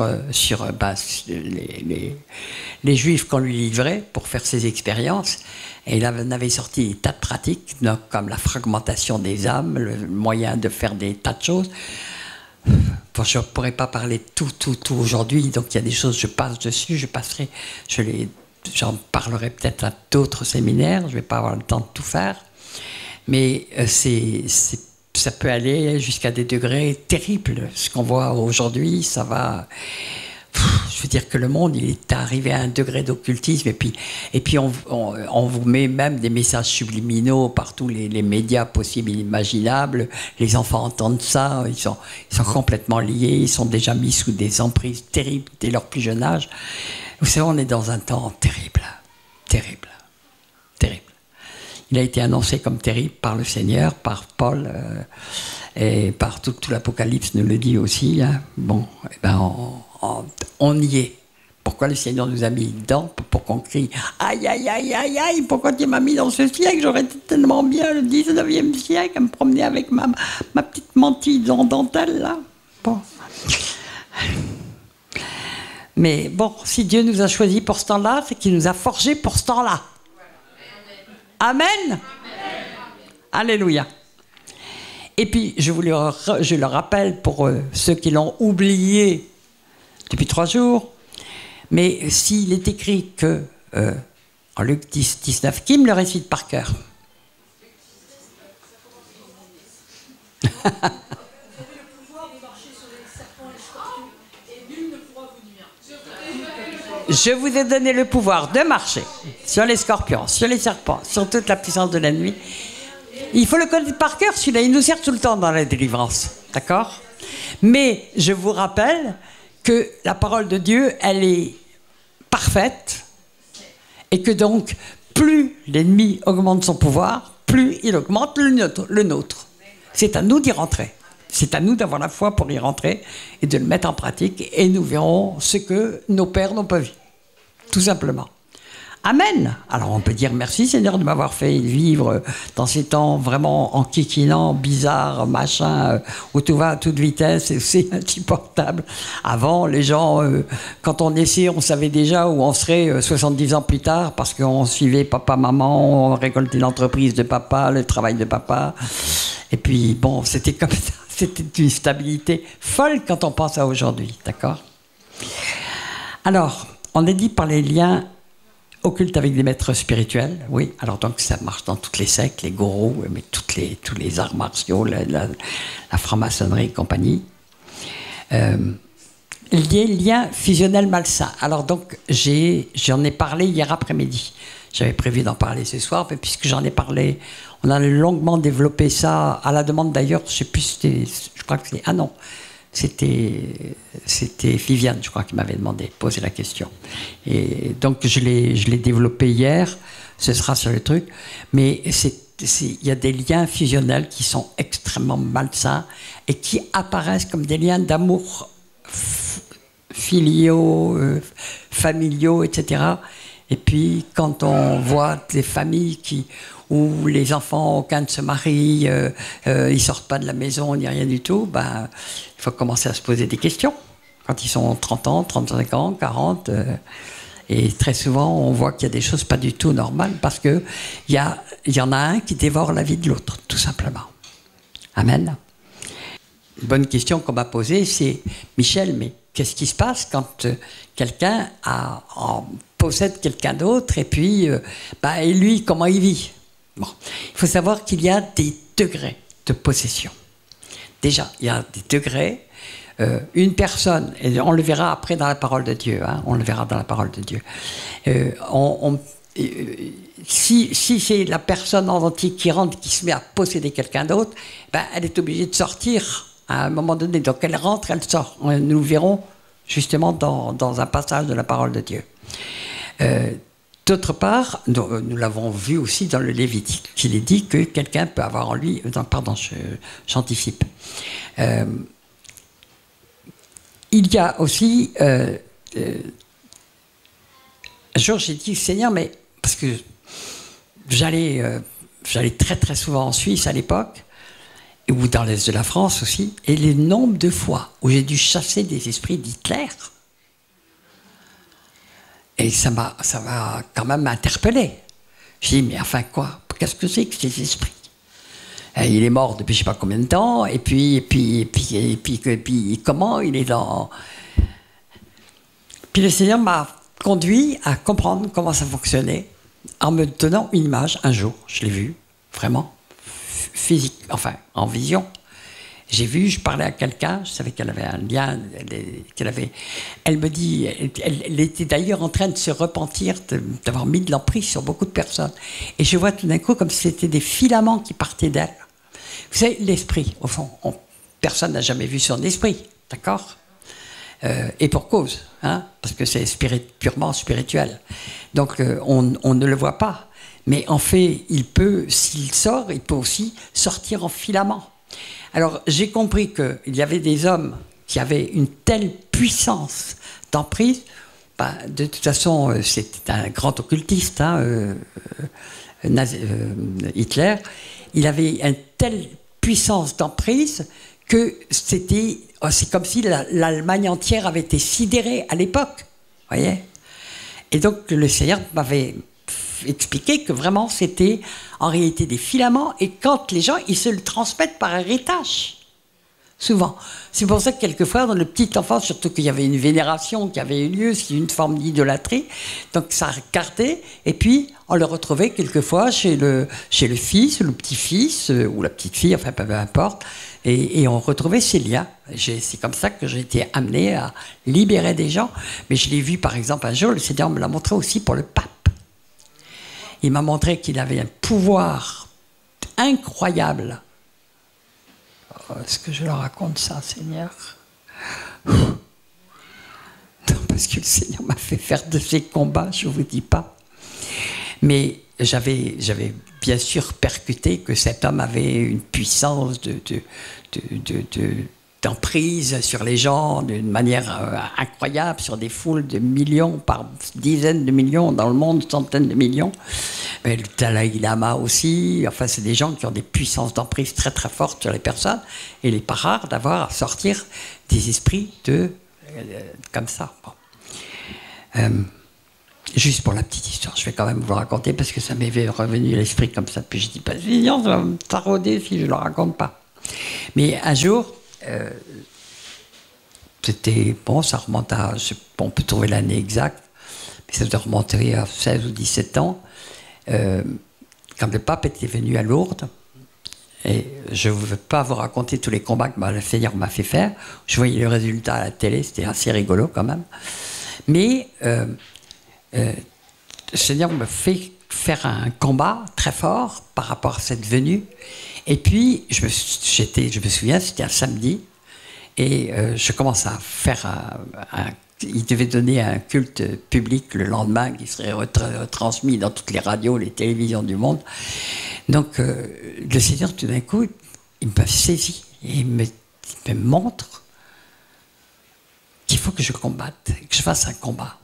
les juifs qu'on lui livrait pour faire ses expériences. Et il avait sorti des tas de pratiques, comme la fragmentation des âmes, le moyen de faire des tas de choses. Bon, je ne pourrais pas parler de tout aujourd'hui, donc il y a des choses, je passe dessus, j'en parlerai peut-être à d'autres séminaires, je ne vais pas avoir le temps de tout faire. Mais ça peut aller jusqu'à des degrés terribles. Ce qu'on voit aujourd'hui, ça va... Je veux dire que le monde, il est arrivé à un degré d'occultisme, et puis on vous met même des messages subliminaux par tous les médias possibles et imaginables. Les enfants entendent ça, ils sont complètement liés, ils sont déjà mis sous des emprises terribles dès leur plus jeune âge. Vous savez, on est dans un temps terrible, terrible, terrible. Il a été annoncé comme terrible par le Seigneur, par Paul, et par tout l'Apocalypse nous le dit aussi. Hein. Bon, eh ben on y est. Pourquoi le Seigneur nous a mis dedans? Pour qu'on crie « Aïe, aïe, aïe, aïe, aïe, pourquoi tu m'as mis dans ce siècle? J'aurais été tellement bien le 19e siècle à me promener avec ma petite mantille en dentelle, là. » Bon. Mais bon, si Dieu nous a choisis pour ce temps-là, c'est qu'il nous a forgés pour ce temps-là. Amen. Amen. Alléluia. Et puis, je le rappelle pour ceux qui l'ont oublié depuis 3 jours, mais s'il est écrit que, en Luc 10, 19, qui me le récite par cœur? Je vous ai donné le pouvoir de marcher sur les scorpions, sur les serpents, sur toute la puissance de la nuit. Il faut le connaître par cœur, celui-là, il nous sert tout le temps dans la délivrance, d'accord? Mais je vous rappelle que la parole de Dieu, elle est parfaite, et que donc, plus l'ennemi augmente son pouvoir, plus il augmente le nôtre. C'est à nous d'y rentrer. C'est à nous d'avoir la foi pour y rentrer et de le mettre en pratique, et nous verrons ce que nos pères n'ont pas vu. Tout simplement. Amen. Alors on peut dire merci Seigneur de m'avoir fait vivre dans ces temps vraiment enquiquinants, bizarres, machin, où tout va à toute vitesse et c'est insupportable. Avant, les gens, quand on naissait, on savait déjà où on serait 70 ans plus tard, parce qu'on suivait papa, maman, on récoltait l'entreprise de papa, le travail de papa. Et puis bon, c'était comme ça. C'était une stabilité folle quand on pense à aujourd'hui, d'accord? Alors, on est dit par les liens occultes avec des maîtres spirituels, oui. Alors donc ça marche dans toutes les sectes, les gourous, mais tous les arts martiaux, la franc-maçonnerie et compagnie. Les liens fusionnels malsains. Alors donc j'en ai parlé hier après-midi. J'avais prévu d'en parler ce soir, mais puisque j'en ai parlé, on a longuement développé ça, à la demande d'ailleurs, je sais plus, je crois que c'était... Ah non, c'était Viviane, je crois, qui m'avait posé la question. Et donc je l'ai développé hier, ce sera sur le truc, mais il y a des liens fusionnels qui sont extrêmement malsains et qui apparaissent comme des liens d'amour filiaux, familiaux, etc. Et puis, quand on voit des familles où les enfants, aucun ne se marie, ils sortent pas de la maison, ni rien du tout, ben, il faut commencer à se poser des questions. Quand ils sont 30 ans, 35 ans, 40, et très souvent, on voit qu'il y a des choses pas du tout normales, parce qu'il y en a un qui dévore la vie de l'autre, tout simplement. Amen. Une bonne question qu'on m'a posée, c'est « Michel, mais qu'est-ce qui se passe quand quelqu'un possède quelqu'un d'autre, et puis, et lui, comment il vit ?» Bon, il faut savoir qu'il y a des degrés de possession. Déjà, il y a des degrés. Une personne, et on le verra après dans la parole de Dieu, hein, on le verra dans la parole de Dieu, si c'est la personne en entier qui rentre, qui se met à posséder quelqu'un d'autre, ben, elle est obligée de sortir à un moment donné. Donc elle rentre, elle sort. Nous le verrons justement dans un passage de la parole de Dieu. D'autre part, nous l'avons vu aussi dans le Lévitique, qu'il est dit que quelqu'un peut avoir en lui... Non, pardon, j'anticipe. Il y a aussi... un jour, j'ai dit, Seigneur, mais... Parce que j'allais très très souvent en Suisse à l'époque, ou dans l'Est de la France aussi, et le nombre de fois où j'ai dû chasser des esprits d'Hitler... Et ça m'a quand même interpellé. J'ai dit, mais enfin quoi? Qu'est-ce que c'est que ces esprits? Et il est mort depuis je ne sais pas combien de temps, et puis comment il est dans... Puis le Seigneur m'a conduit à comprendre comment ça fonctionnait, en me donnant une image, un jour, je l'ai vue, vraiment, physique, enfin, en vision. J'ai vu, je parlais à quelqu'un, je savais qu'elle avait un lien, elle me dit, elle était d'ailleurs en train de se repentir d'avoir mis de l'emprise sur beaucoup de personnes. Et je vois tout d'un coup comme si c'était des filaments qui partaient d'elle. Vous savez, l'esprit, au fond, personne n'a jamais vu son esprit, d'accord? Et pour cause, hein, parce que c'est purement spirituel. Donc on ne le voit pas. Mais en fait, il peut, s'il sort, il peut aussi sortir en filament. Alors, j'ai compris qu'il y avait des hommes qui avaient une telle puissance d'emprise. Ben, de toute façon, c'était un grand occultiste, hein, Hitler. Il avait une telle puissance d'emprise que c'est comme si l'Allemagne entière avait été sidérée à l'époque. Vous voyez? Et donc, le Seigneur m'avait expliqué que vraiment c'était en réalité des filaments, et quand les gens, ils se le transmettent par héritage, souvent. C'est pour ça que quelquefois, dans le petit enfant, surtout qu'il y avait une vénération qui avait eu lieu, c'est une forme d'idolâtrie, donc ça gardait, et puis on le retrouvait quelquefois chez le fils, le petit-fils, ou la petite-fille, enfin peu importe, et on retrouvait ces liens. C'est comme ça que j'ai été amené à libérer des gens, mais je l'ai vu par exemple un jour, le Seigneur me l'a montré aussi pour le pape. Il m'a montré qu'il avait un pouvoir incroyable. Oh, est-ce que je leur raconte ça, Seigneur? Non, parce que le Seigneur m'a fait faire de ces combats, je ne vous dis pas. Mais j'avais bien sûr percuté que cet homme avait une puissance d'emprise sur les gens d'une manière incroyable, sur des foules de millions, par dizaines de millions dans le monde, centaines de millions. Mais le Dalai Lama aussi, enfin c'est des gens qui ont des puissances d'emprise très très fortes sur les personnes, et il n'est pas rare d'avoir à sortir des esprits comme ça. Bon. Juste pour la petite histoire, je vais quand même vous le raconter parce que ça m'est revenu à l'esprit comme ça, puis je dis pas, ça va me tarauder si je ne le raconte pas. Mais un jour, c'était, bon, ça remonte à, on peut trouver l'année exacte, mais ça doit remonter à 16 ou 17 ans, quand le pape était venu à Lourdes, et je ne veux pas vous raconter tous les combats que le Seigneur m'a fait faire, je voyais le résultat à la télé, c'était assez rigolo quand même, mais le Seigneur me fait faire un combat très fort par rapport à cette venue. Et puis, je me souviens, c'était un samedi, et je commence à faire il devait donner un culte public le lendemain qui serait retransmis dans toutes les radios, les télévisions du monde. Donc, le Seigneur, tout d'un coup, il m'a saisi, et il me montre qu'il faut que je combatte, que je fasse un combat.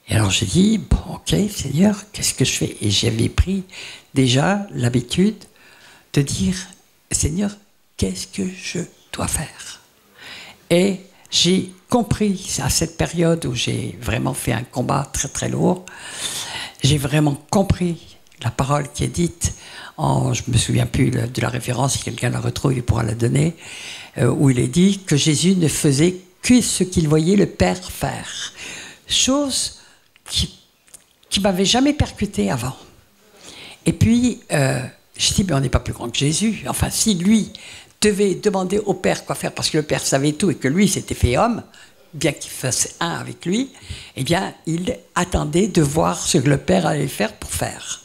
Et alors j'ai dit, bon, ok, Seigneur, qu'est-ce que je fais? Et j'avais pris déjà l'habitude de dire, Seigneur, qu'est-ce que je dois faire? Et j'ai compris, à cette période où j'ai vraiment fait un combat très très lourd, j'ai vraiment compris la parole qui est dite, je ne me souviens plus de la référence, si quelqu'un la retrouve, il pourra la donner, où il est dit que Jésus ne faisait que ce qu'il voyait le Père faire. Chose qui m'avait jamais percuté avant. Et puis, je dis, mais on n'est pas plus grand que Jésus. Enfin, si lui devait demander au Père quoi faire, parce que le Père savait tout et que lui s'était fait homme, bien qu'il fasse un avec lui, eh bien, il attendait de voir ce que le père allait faire pour faire.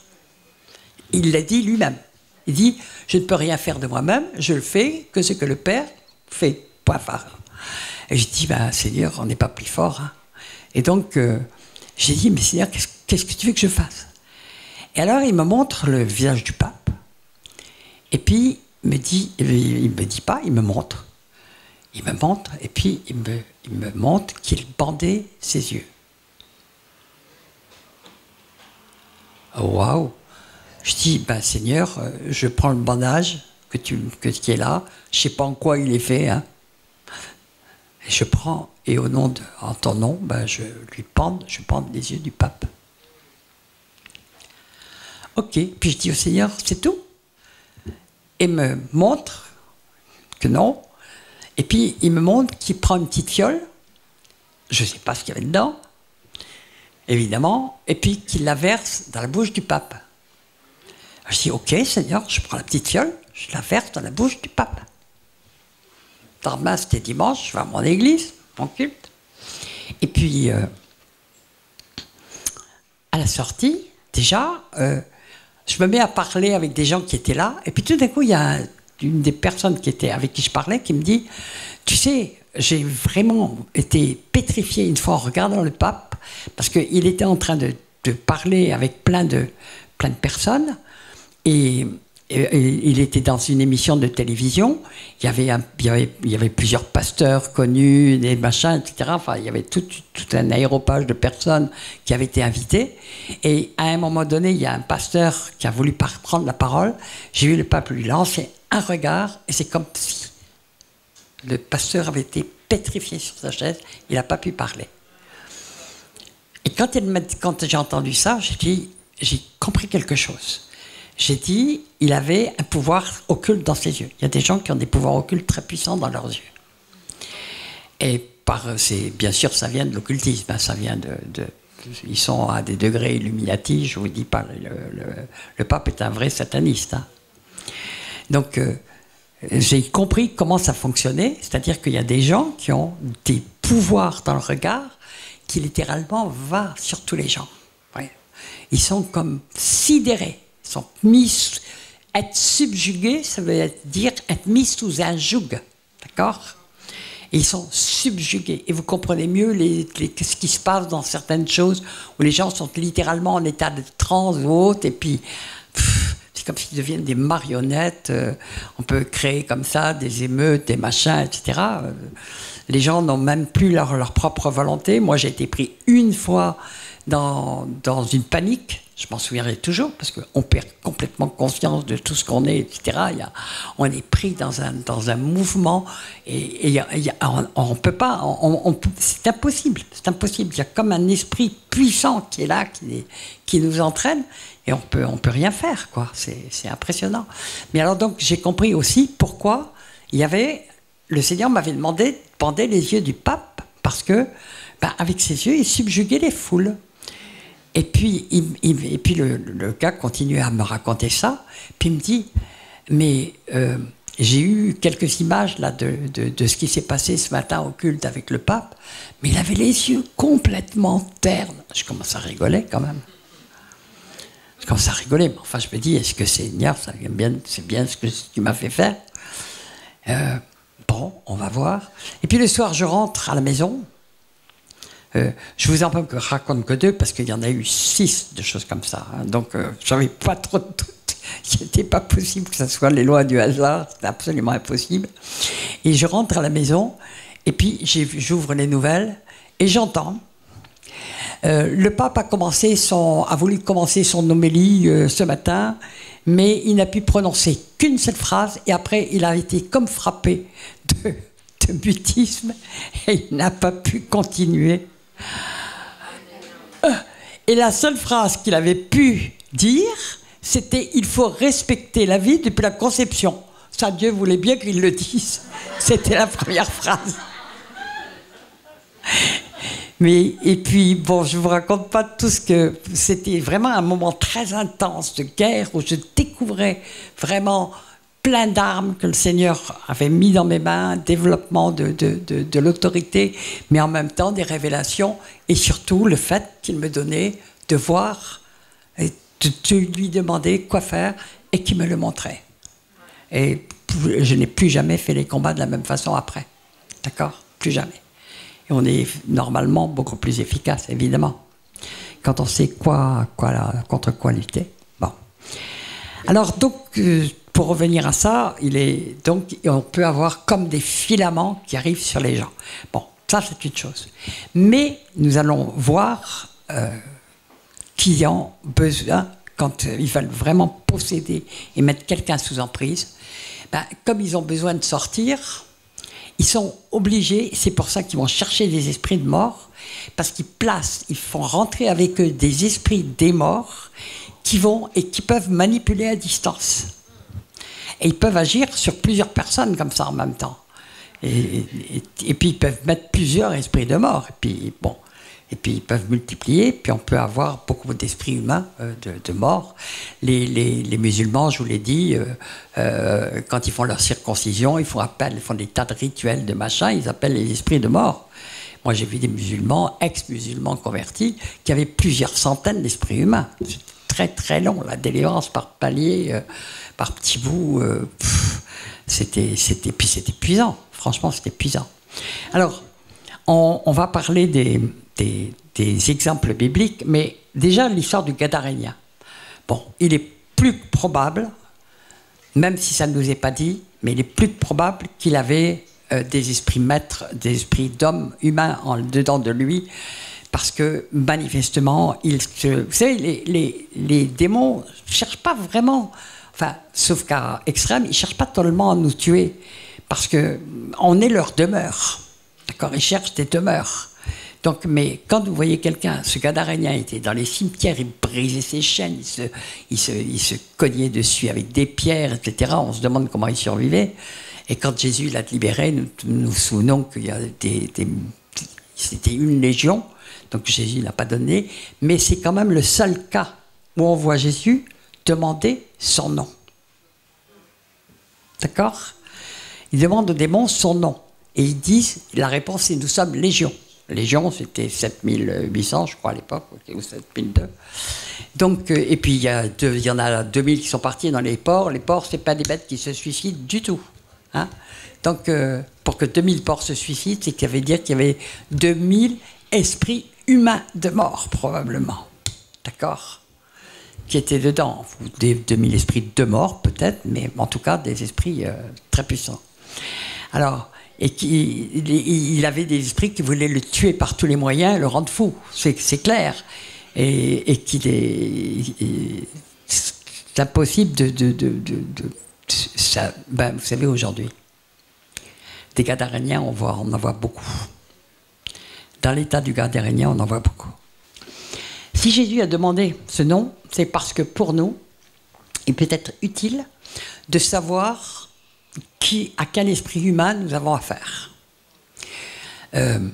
Il l'a dit lui-même. Il dit, je ne peux rien faire de moi-même, je le fais que ce que le père fait. Point phare. Et j'ai dit, ben, Seigneur, on n'est pas plus fort. Hein. Et donc, j'ai dit, mais Seigneur, qu'est-ce que tu veux que je fasse? Et alors, il me montre le visage du pape. Et puis, il me dit pas, il me montre. Il me montre, et puis il me montre qu'il bandait ses yeux. Waouh! Je dis, ben Seigneur, je prends le bandage qui est là, je ne sais pas en quoi il est fait, hein. Et je prends, et en ton nom, ben je bande les yeux du pape. Ok, puis je dis au Seigneur, c'est tout. Et me montre que non. Et puis, il me montre qu'il prend une petite fiole, je ne sais pas ce qu'il y avait dedans, évidemment, et puis qu'il la verse dans la bouche du pape. Je dis, ok, Seigneur, je prends la petite fiole, je la verse dans la bouche du pape. Demain, c'était dimanche, je vais à mon église, mon culte. Et puis, à la sortie, déjà, je me mets à parler avec des gens qui étaient là, et puis tout d'un coup, il y a une des personnes avec qui je parlais qui me dit, tu sais, j'ai vraiment été pétrifié une fois en regardant le pape, parce qu'il était en train de parler avec plein de personnes, et il était dans une émission de télévision, il y avait plusieurs pasteurs connus, des machins, etc. Enfin, il y avait tout un aéropage de personnes qui avaient été invitées. Et à un moment donné, il y a un pasteur qui a voulu prendre la parole. J'ai vu le pape lui lancer un regard, et c'est comme si le pasteur avait été pétrifié sur sa chaise, il n'a pas pu parler. Et quand j'ai entendu ça, j'ai compris quelque chose. J'ai dit, il avait un pouvoir occulte dans ses yeux. Il y a des gens qui ont des pouvoirs occultes très puissants dans leurs yeux. Et bien sûr, ça vient de l'occultisme. Hein, ça vient ils sont à des degrés illuminati, je ne vous dis pas. Le pape est un vrai sataniste. Hein. Donc, j'ai compris comment ça fonctionnait. C'est-à-dire qu'il y a des gens qui ont des pouvoirs dans le regard qui littéralement va sur tous les gens. Ouais. Ils sont comme sidérés. Ils sont être subjugués, ça veut dire être mis sous un joug, d'accord? Et ils sont subjugués. Et vous comprenez mieux ce qui se passe dans certaines choses où les gens sont littéralement en état de transe ou autre, et puis c'est comme s'ils deviennent des marionnettes. On peut créer comme ça des émeutes, des machins, etc. Les gens n'ont même plus leur propre volonté. Moi, j'ai été pris une fois dans une panique. Je m'en souviendrai toujours, parce qu'on perd complètement conscience de tout ce qu'on est, etc. On est pris dans un mouvement, et on ne peut pas, c'est impossible, c'est impossible. Il y a comme un esprit puissant qui est là, qui nous entraîne, et on peut rien faire, quoi. C'est impressionnant. Mais alors donc, j'ai compris aussi pourquoi le Seigneur m'avait demandé de bander les yeux du pape, parce que, avec ses yeux, il subjuguait les foules. Et puis, le gars continuait à me raconter ça, puis il me dit, mais j'ai eu quelques images là de ce qui s'est passé ce matin au culte avec le pape, mais il avait les yeux complètement ternes. Je commence à rigoler quand même. Je commence à rigoler, mais enfin je me dis, est-ce que Seigneur, c'est bien ce que tu m'as fait faire? Bon, on va voir. Et puis le soir, je rentre à la maison. Je vous en raconte que 2 parce qu'il y en a eu 6 de choses comme ça. Hein. Donc, j'avais pas trop de doute. Il n'était pas possible que ce soit les lois du hasard. C'était absolument impossible. Et je rentre à la maison et puis j'ouvre les nouvelles et j'entends. Le pape a voulu commencer son homélie ce matin, mais il n'a pu prononcer qu'une seule phrase et après il a été comme frappé de mutisme et il n'a pas pu continuer. Et la seule phrase qu'il avait pu dire, c'était « Il faut respecter la vie depuis la conception ». Ça, Dieu voulait bien qu'il le dise. C'était la première phrase. Et puis, bon, je ne vous raconte pas tout ce que... C'était vraiment un moment très intense de guerre où je découvrais vraiment plein d'armes que le Seigneur avait mis dans mes mains, développement de l'autorité, mais en même temps des révélations, et surtout le fait qu'il me donnait de voir, et de lui demander quoi faire, et qu'il me le montrait. Et je n'ai plus jamais fait les combats de la même façon après. D'accord? Plus jamais. Et on est normalement beaucoup plus efficace, évidemment, quand on sait contre quoi lutter. Bon. Alors, donc, pour revenir à ça, on peut avoir comme des filaments qui arrivent sur les gens. Bon, ça, c'est une chose. Mais nous allons voir qui ont besoin, quand ils veulent vraiment posséder et mettre quelqu'un sous emprise, comme ils ont besoin de sortir, ils sont obligés, c'est pour ça qu'ils vont chercher des esprits de mort, parce ils font rentrer avec eux des esprits des morts qui peuvent manipuler à distance. Et ils peuvent agir sur plusieurs personnes comme ça en même temps. Et puis ils peuvent mettre plusieurs esprits de mort. Et puis ils peuvent multiplier, puis on peut avoir beaucoup d'esprits humains de mort. Les musulmans, je vous l'ai dit, quand ils font leur circoncision, ils font des tas de rituels de machin, ils appellent les esprits de mort. Moi j'ai vu des musulmans, ex-musulmans convertis, qui avaient plusieurs centaines d'esprits humains. C'était très très long, la délivrance par palier, par petits bouts, puis c'était épuisant, franchement c'était épuisant. Alors, on va parler des exemples bibliques, mais déjà l'histoire du Gadarénien. Bon, il est plus probable, même si ça ne nous est pas dit, mais il est plus probable qu'il avait des esprits maîtres, des esprits d'hommes humains dedans de lui, parce que manifestement, vous savez, les démons ne cherchent pas vraiment, enfin, sauf cas extrême, ils ne cherchent pas tellement à nous tuer, parce qu'on est leur demeure. D'accord, ils cherchent des demeures. Donc, mais quand vous voyez quelqu'un, ce Gadarénien était dans les cimetières, il brisait ses chaînes, il se cognait dessus avec des pierres, etc. On se demande comment il survivait. Et quand Jésus l'a libéré, nous nous souvenons qu'il y a c'était une légion, donc Jésus n'a pas donné, mais c'est quand même le seul cas où on voit Jésus demander son nom. D'accord? Il demande aux démons son nom. Et ils disent, la réponse est nous sommes légion. Légion, c'était 7800, je crois, à l'époque, ou 7002. Donc, et puis, il y en a 2000 qui sont partis dans les ports. Les ports, ce n'est pas des bêtes qui se suicident du tout. Hein? Donc, pour que 2000 porcs se suicident, c'est qu'il veut dire qu'il y avait 2000 esprits humains de mort, probablement. D'accord? Qui étaient dedans. Des 2000 esprits de mort, peut-être, mais en tout cas, des esprits très puissants. Alors, il avait des esprits qui voulaient le tuer par tous les moyens, le rendre fou, c'est clair. Et qu'il est... C'est impossible ça, vous savez, aujourd'hui, des Gadaréniens, on en voit beaucoup. Dans l'état du Gadarénien, on en voit beaucoup. Si Jésus a demandé ce nom, c'est parce que pour nous, il peut être utile de savoir à quel esprit humain nous avons affaire. Quand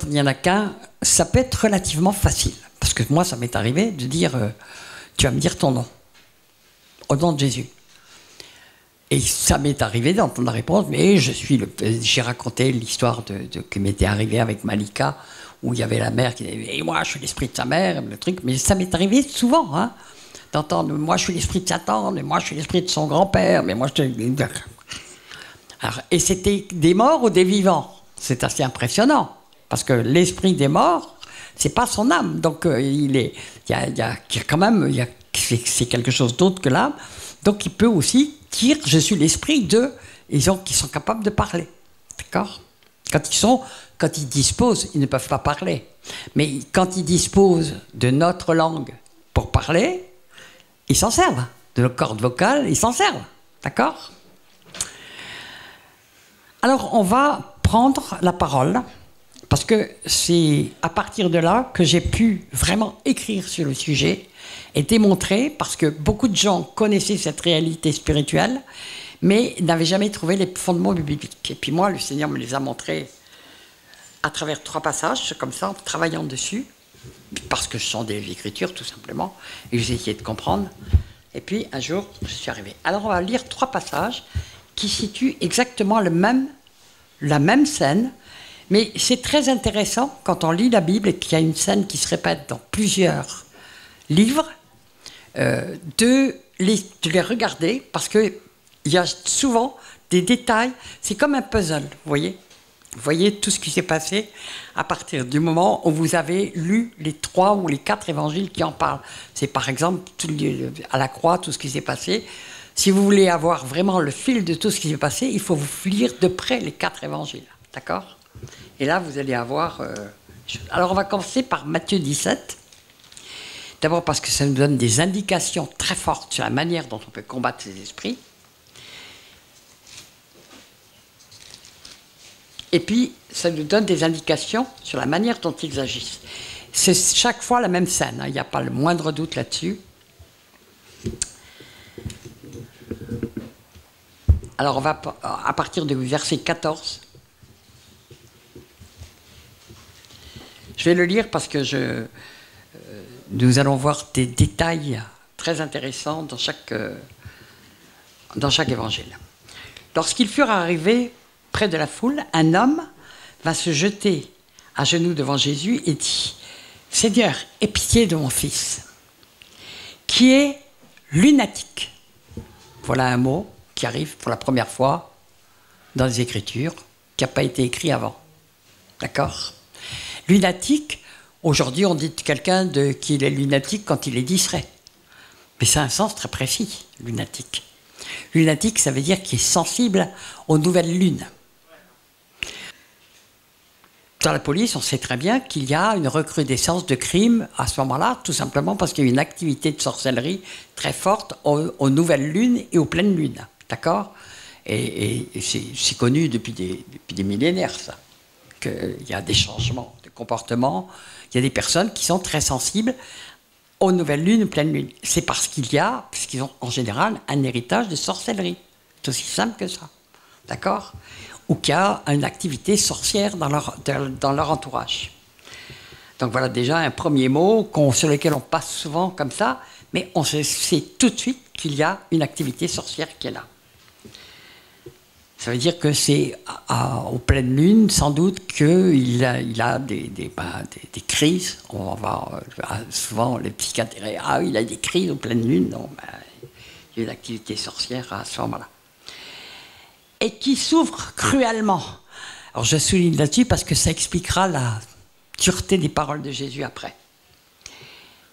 il n'y en a qu'un, ça peut être relativement facile. Parce que moi, ça m'est arrivé de dire, tu vas me dire ton nom, au nom de Jésus. Et ça m'est arrivé d'entendre la réponse, mais j'ai raconté l'histoire qui m'était arrivée avec Malika, où il y avait la mère qui disait, et moi, je suis l'esprit de sa mère, le truc. Mais ça m'est arrivé souvent, hein, d'entendre, moi, je suis l'esprit de Satan, mais moi, je suis l'esprit de son grand-père, mais moi, Alors, et c'était des morts ou des vivants? C'est assez impressionnant, parce que l'esprit des morts, c'est pas son âme, donc c'est quelque chose d'autre que l'âme, donc il peut aussi dire je suis l'esprit de, qui sont capables de parler, d'accord? Quand ils disposent, ils ne peuvent pas parler, mais quand ils disposent de notre langue pour parler, ils s'en servent, de nos cordes vocales, ils s'en servent, d'accord? Alors on va prendre la parole, parce que c'est à partir de là que j'ai pu vraiment écrire sur le sujet et démontrer, parce que beaucoup de gens connaissaient cette réalité spirituelle, mais n'avaient jamais trouvé les fondements bibliques. Et puis moi, le Seigneur me les a montrés à travers 3 passages, comme ça, en travaillant dessus, parce que ce sont des écritures, tout simplement, et j'ai essayé de comprendre. Et puis, un jour, je suis arrivé. Alors, on va lire 3 passages qui situent exactement la même scène. Mais c'est très intéressant, quand on lit la Bible et qu'il y a une scène qui se répète dans plusieurs livres, de les regarder, parce qu'il y a souvent des détails. C'est comme un puzzle, vous voyez ? Vous voyez tout ce qui s'est passé à partir du moment où vous avez lu les 3 ou les 4 évangiles qui en parlent. C'est par exemple à la croix, tout ce qui s'est passé. Si vous voulez avoir vraiment le fil de tout ce qui s'est passé, il faut vous lire de près les 4 évangiles. D'accord ? Et là, vous allez avoir... Alors, on va commencer par Matthieu 17. D'abord parce que ça nous donne des indications très fortes sur la manière dont on peut combattre ces esprits. Et puis, ça nous donne des indications sur la manière dont ils agissent. C'est chaque fois la même scène, hein, il n'y a pas le moindre doute là-dessus. Alors, on va à partir du verset 14. Je vais le lire parce que nous allons voir des détails très intéressants dans chaque évangile. Lorsqu'ils furent arrivés près de la foule, un homme va se jeter à genoux devant Jésus et dit « Seigneur, aie pitié de mon fils, qui est lunatique. » Voilà un mot qui arrive pour la première fois dans les Écritures, qui n'a pas été écrit avant. D'accord ? Lunatique, aujourd'hui on dit de quelqu'un qu'il est lunatique quand il est distrait. Mais c'est un sens très précis, lunatique. Lunatique, ça veut dire qu'il est sensible aux nouvelles lunes. Dans la police, on sait très bien qu'il y a une recrudescence de crimes à ce moment-là, tout simplement parce qu'il y a une activité de sorcellerie très forte aux nouvelles lunes et aux pleines lunes. D'accord ? Et c'est connu depuis des millénaires, ça. Qu'il y a des changements de comportement. Il y a des personnes qui sont très sensibles aux nouvelles lunes, aux pleines lunes. C'est parce qu'ils ont en général un héritage de sorcellerie. C'est aussi simple que ça. D'accord ? Ou qu'il y a une activité sorcière dans leur entourage. Donc voilà déjà un premier mot sur lequel on passe souvent comme ça, mais on sait tout de suite qu'il y a une activité sorcière qui est là. Ça veut dire que c'est aux pleines lunes, sans doute, qu'il a des crises. Souvent, les psychiatres diraient « Ah, il a des crises aux pleines lunes. » Non, il y a une activité sorcière à ce moment-là. Et qui souffre cruellement. Alors je souligne là-dessus parce que ça expliquera la dureté des paroles de Jésus après.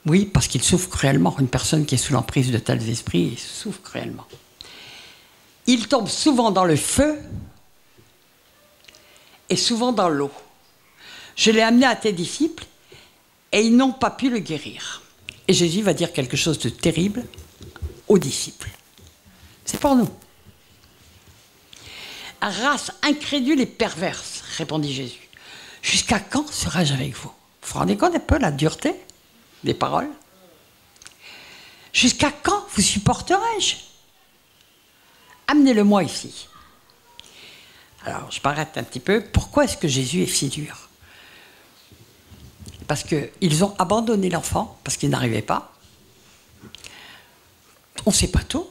Oui, parce qu'il souffre cruellement. Une personne qui est sous l'emprise de tels esprits souffre cruellement. Il tombe souvent dans le feu et souvent dans l'eau. Je l'ai amené à tes disciples et ils n'ont pas pu le guérir. Et Jésus va dire quelque chose de terrible aux disciples. C'est pour nous. Race incrédule et perverse, répondit Jésus. Jusqu'à quand serai-je avec vous ? Vous vous rendez compte un peu la dureté des paroles ? Jusqu'à quand vous supporterai-je ? Amenez-le-moi ici. Alors, je m'arrête un petit peu. Pourquoi est-ce que Jésus est si dur ? Parce qu'ils ont abandonné l'enfant, parce qu'ils n'arrivaient pas. On ne sait pas tout.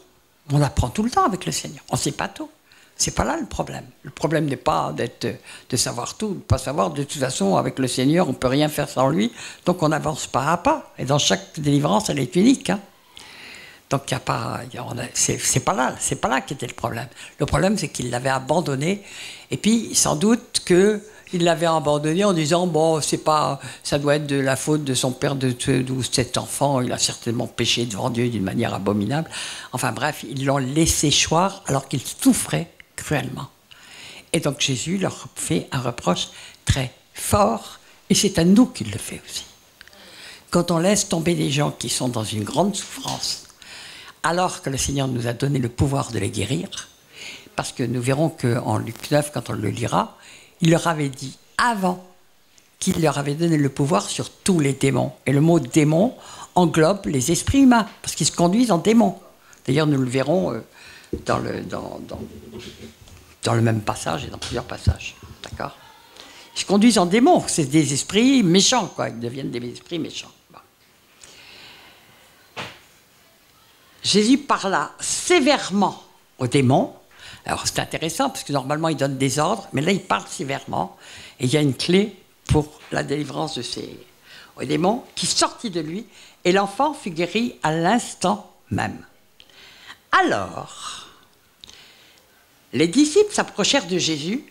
On apprend tout le temps avec le Seigneur. On ne sait pas tout. C'est pas là le problème. Le problème n'est pas de savoir tout, de ne pas savoir. De toute façon, avec le Seigneur, on ne peut rien faire sans lui. Donc, on avance pas à pas. Et dans chaque délivrance, elle est unique. Hein. Donc, c'est pas là qu'était le problème. Le problème, c'est qu'il l'avait abandonné. Et puis, sans doute qu'il l'avait abandonné en disant, bon, ça doit être de la faute de son père de cet enfant. Il a certainement péché devant Dieu d'une manière abominable. Enfin bref, ils l'ont laissé choir alors qu'il souffrait cruellement. Et donc Jésus leur fait un reproche très fort, et c'est à nous qu'il le fait aussi. Quand on laisse tomber des gens qui sont dans une grande souffrance, alors que le Seigneur nous a donné le pouvoir de les guérir, parce que nous verrons qu'en Luc 9, quand on le lira, il leur avait dit avant qu'il leur avait donné le pouvoir sur tous les démons. Et le mot démon englobe les esprits humains, parce qu'ils se conduisent en démons. D'ailleurs, nous le verrons dans le même passage et dans plusieurs passages. D'accord ? Ils se conduisent en démons, c'est des esprits méchants, quoi. Ils deviennent des esprits méchants. Bon. Jésus parla sévèrement aux démons. Alors c'est intéressant parce que normalement il donne des ordres, mais là il parle sévèrement et il y a une clé pour la délivrance de ces démons qui sortit de lui et l'enfant fut guéri à l'instant même. Alors, les disciples s'approchèrent de Jésus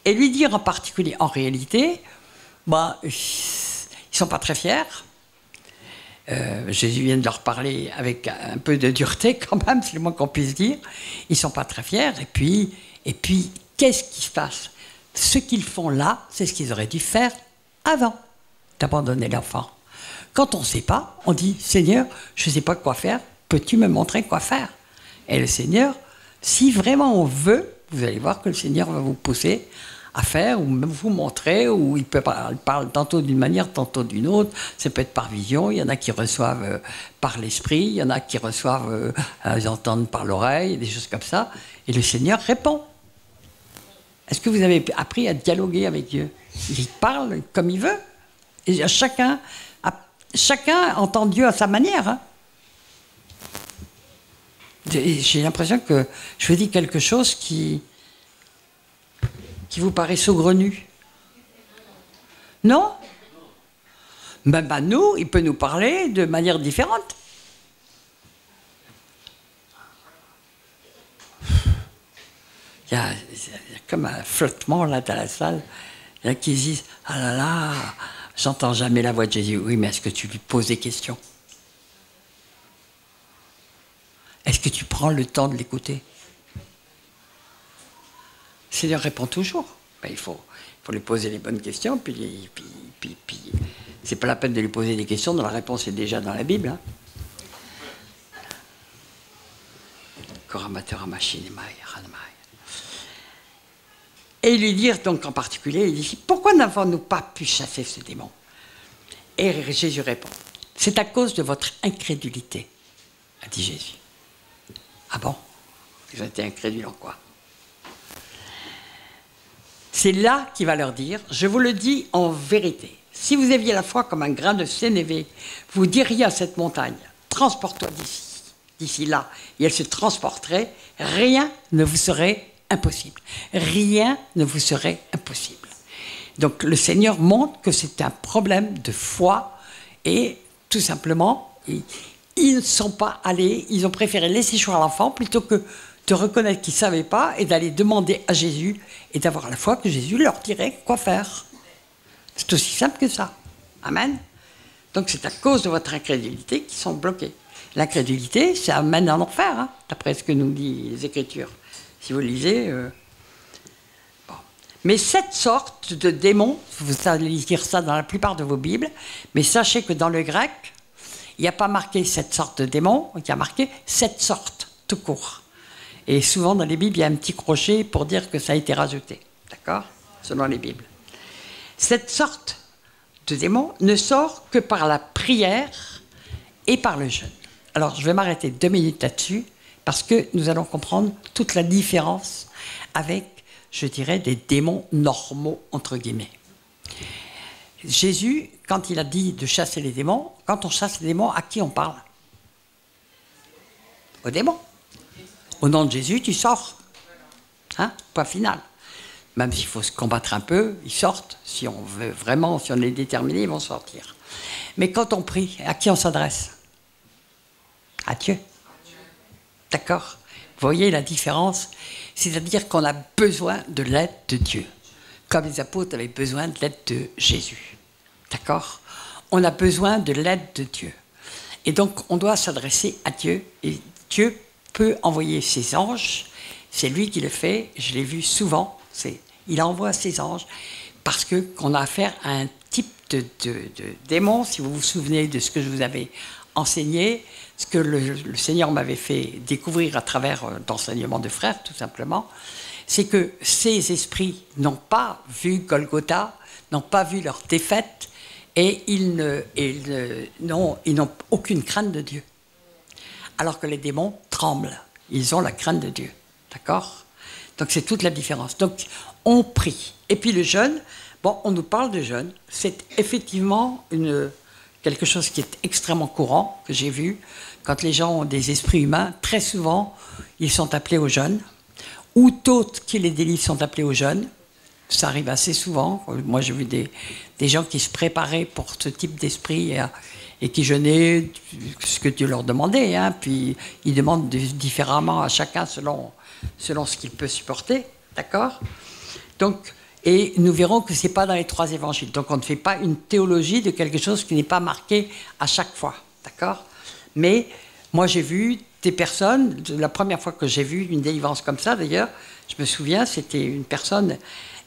et lui dirent en particulier, en réalité, ils ne sont pas très fiers. Jésus vient de leur parler avec un peu de dureté quand même, c'est le moins qu'on puisse dire. Ils ne sont pas très fiers. Et puis qu'est-ce qui se passe? Ce qu'ils font là, c'est ce qu'ils auraient dû faire avant d'abandonner l'enfant. Quand on ne sait pas, on dit « Seigneur, je ne sais pas quoi faire, peux-tu me montrer quoi faire ?» Et le Seigneur, si vraiment on veut, vous allez voir que le Seigneur va vous pousser à faire, ou même vous montrer, ou il parle tantôt d'une manière, tantôt d'une autre. Ça peut être par vision, il y en a qui reçoivent par l'esprit, il y en a qui reçoivent, ils entendent par l'oreille, des choses comme ça. Et le Seigneur répond. Est-ce que vous avez appris à dialoguer avec Dieu? Il parle comme il veut. Et chacun entend Dieu à sa manière. Hein. J'ai l'impression que je vous dis quelque chose qui vous paraît saugrenu. Non? Même à nous, il peut nous parler de manière différente. Il y a comme un flottement là dans la salle. Il y en a qui disent « Ah là là, j'entends jamais la voix de Jésus. » Oui, mais est-ce que tu lui poses des questions? Est-ce que tu prends le temps de l'écouter? Le Seigneur répond toujours. Il faut lui poser les bonnes questions, puis c'est pas la peine de lui poser des questions, dont la réponse est déjà dans la Bible. Hein. Et lui dire donc en particulier, il dit, pourquoi n'avons-nous pas pu chasser ce démon? Et Jésus répond, c'est à cause de votre incrédulité, a dit Jésus. Ah bon? Ils ont été incrédules en quoi? C'est là qu'il va leur dire, je vous le dis en vérité, si vous aviez la foi comme un grain de sénévé, vous diriez à cette montagne, transporte-toi d'ici là, et elle se transporterait, rien ne vous serait impossible. Rien ne vous serait impossible. Donc le Seigneur montre que c'est un problème de foi et tout simplement, ils ne sont pas allés, ils ont préféré laisser choisir l'enfant plutôt que de reconnaître qu'ils ne savaient pas et d'aller demander à Jésus et d'avoir la foi que Jésus leur dirait quoi faire. C'est aussi simple que ça. Amen. Donc c'est à cause de votre incrédulité qu'ils sont bloqués. L'incrédulité, ça amène en enfer, hein, d'après ce que nous disent les Écritures. Si vous lisez... Bon. Mais cette sorte de démon, vous allez lire ça dans la plupart de vos Bibles, mais sachez que dans le grec, il n'y a pas marqué cette sorte de démon, il y a marqué cette sorte, tout court. Et souvent dans les Bibles, il y a un petit crochet pour dire que ça a été rajouté. D'accord? Selon les Bibles. Cette sorte de démon ne sort que par la prière et par le jeûne. Alors, je vais m'arrêter 2 minutes là-dessus, parce que nous allons comprendre toute la différence avec, je dirais, des démons normaux, entre guillemets. Jésus, quand il a dit de chasser les démons, quand on chasse les démons, à qui on parle? Aux démons. Au nom de Jésus, tu sors. Hein? Point final. Même s'il faut se combattre un peu, ils sortent. Si on veut vraiment, si on est déterminé, ils vont sortir. Mais quand on prie, à qui on s'adresse? À Dieu. D'accord? Vous voyez la différence? C'est-à-dire qu'on a besoin de l'aide de Dieu. Comme les apôtres avaient besoin de l'aide de Jésus. D'accord? On a besoin de l'aide de Dieu. Et donc, on doit s'adresser à Dieu. Et Dieu peut envoyer ses anges. C'est lui qui le fait. Je l'ai vu souvent. Il envoie ses anges parce qu'on a affaire à un type de démon. Si vous vous souvenez de ce que je vous avais enseigné, ce que le Seigneur m'avait fait découvrir à travers d'enseignements de frères, tout simplement, c'est que ces esprits n'ont pas vu Golgotha, n'ont pas vu leur défaite, et ils n'ont aucune crainte de Dieu. Alors que les démons tremblent, ils ont la crainte de Dieu. D'accord? Donc c'est toute la différence. Donc on prie. Et puis le jeûne, bon, on nous parle de jeûne, c'est effectivement quelque chose qui est extrêmement courant, que j'ai vu, quand les gens ont des esprits humains, très souvent, ils sont appelés au jeûne, ou d'autres qui les délivrent sont appelés au jeûne. Ça arrive assez souvent. Moi, j'ai vu des gens qui se préparaient pour ce type d'esprit et qui jeûnaient ce que Dieu leur demandait. Hein. Puis, ils demandent différemment à chacun selon ce qu'il peut supporter. D'accord ? Donc, et nous verrons que ce n'est pas dans les 3 évangiles. Donc, on ne fait pas une théologie de quelque chose qui n'est pas marqué à chaque fois. D'accord ? Mais moi, j'ai vu des personnes, la première fois que j'ai vu une délivrance comme ça, d'ailleurs, je me souviens, c'était une personne,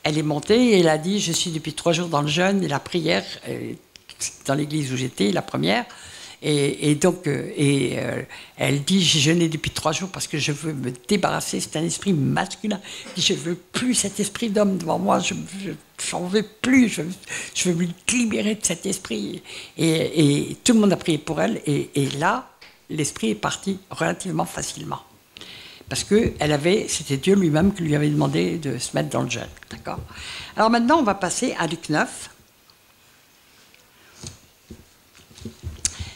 elle est montée et elle a dit, je suis depuis 3 jours dans le jeûne et la prière, dans l'église où j'étais, la première, et donc, elle dit, j'ai jeûné depuis 3 jours parce que je veux me débarrasser, c'est un esprit masculin, je ne veux plus cet esprit d'homme devant moi, je n'en veux plus, je veux me libérer de cet esprit. Et tout le monde a prié pour elle, et là, l'esprit est parti relativement facilement. Parce que c'était Dieu lui-même qui lui avait demandé de se mettre dans le jeûne. D'accord ? Alors maintenant, on va passer à Luc 9.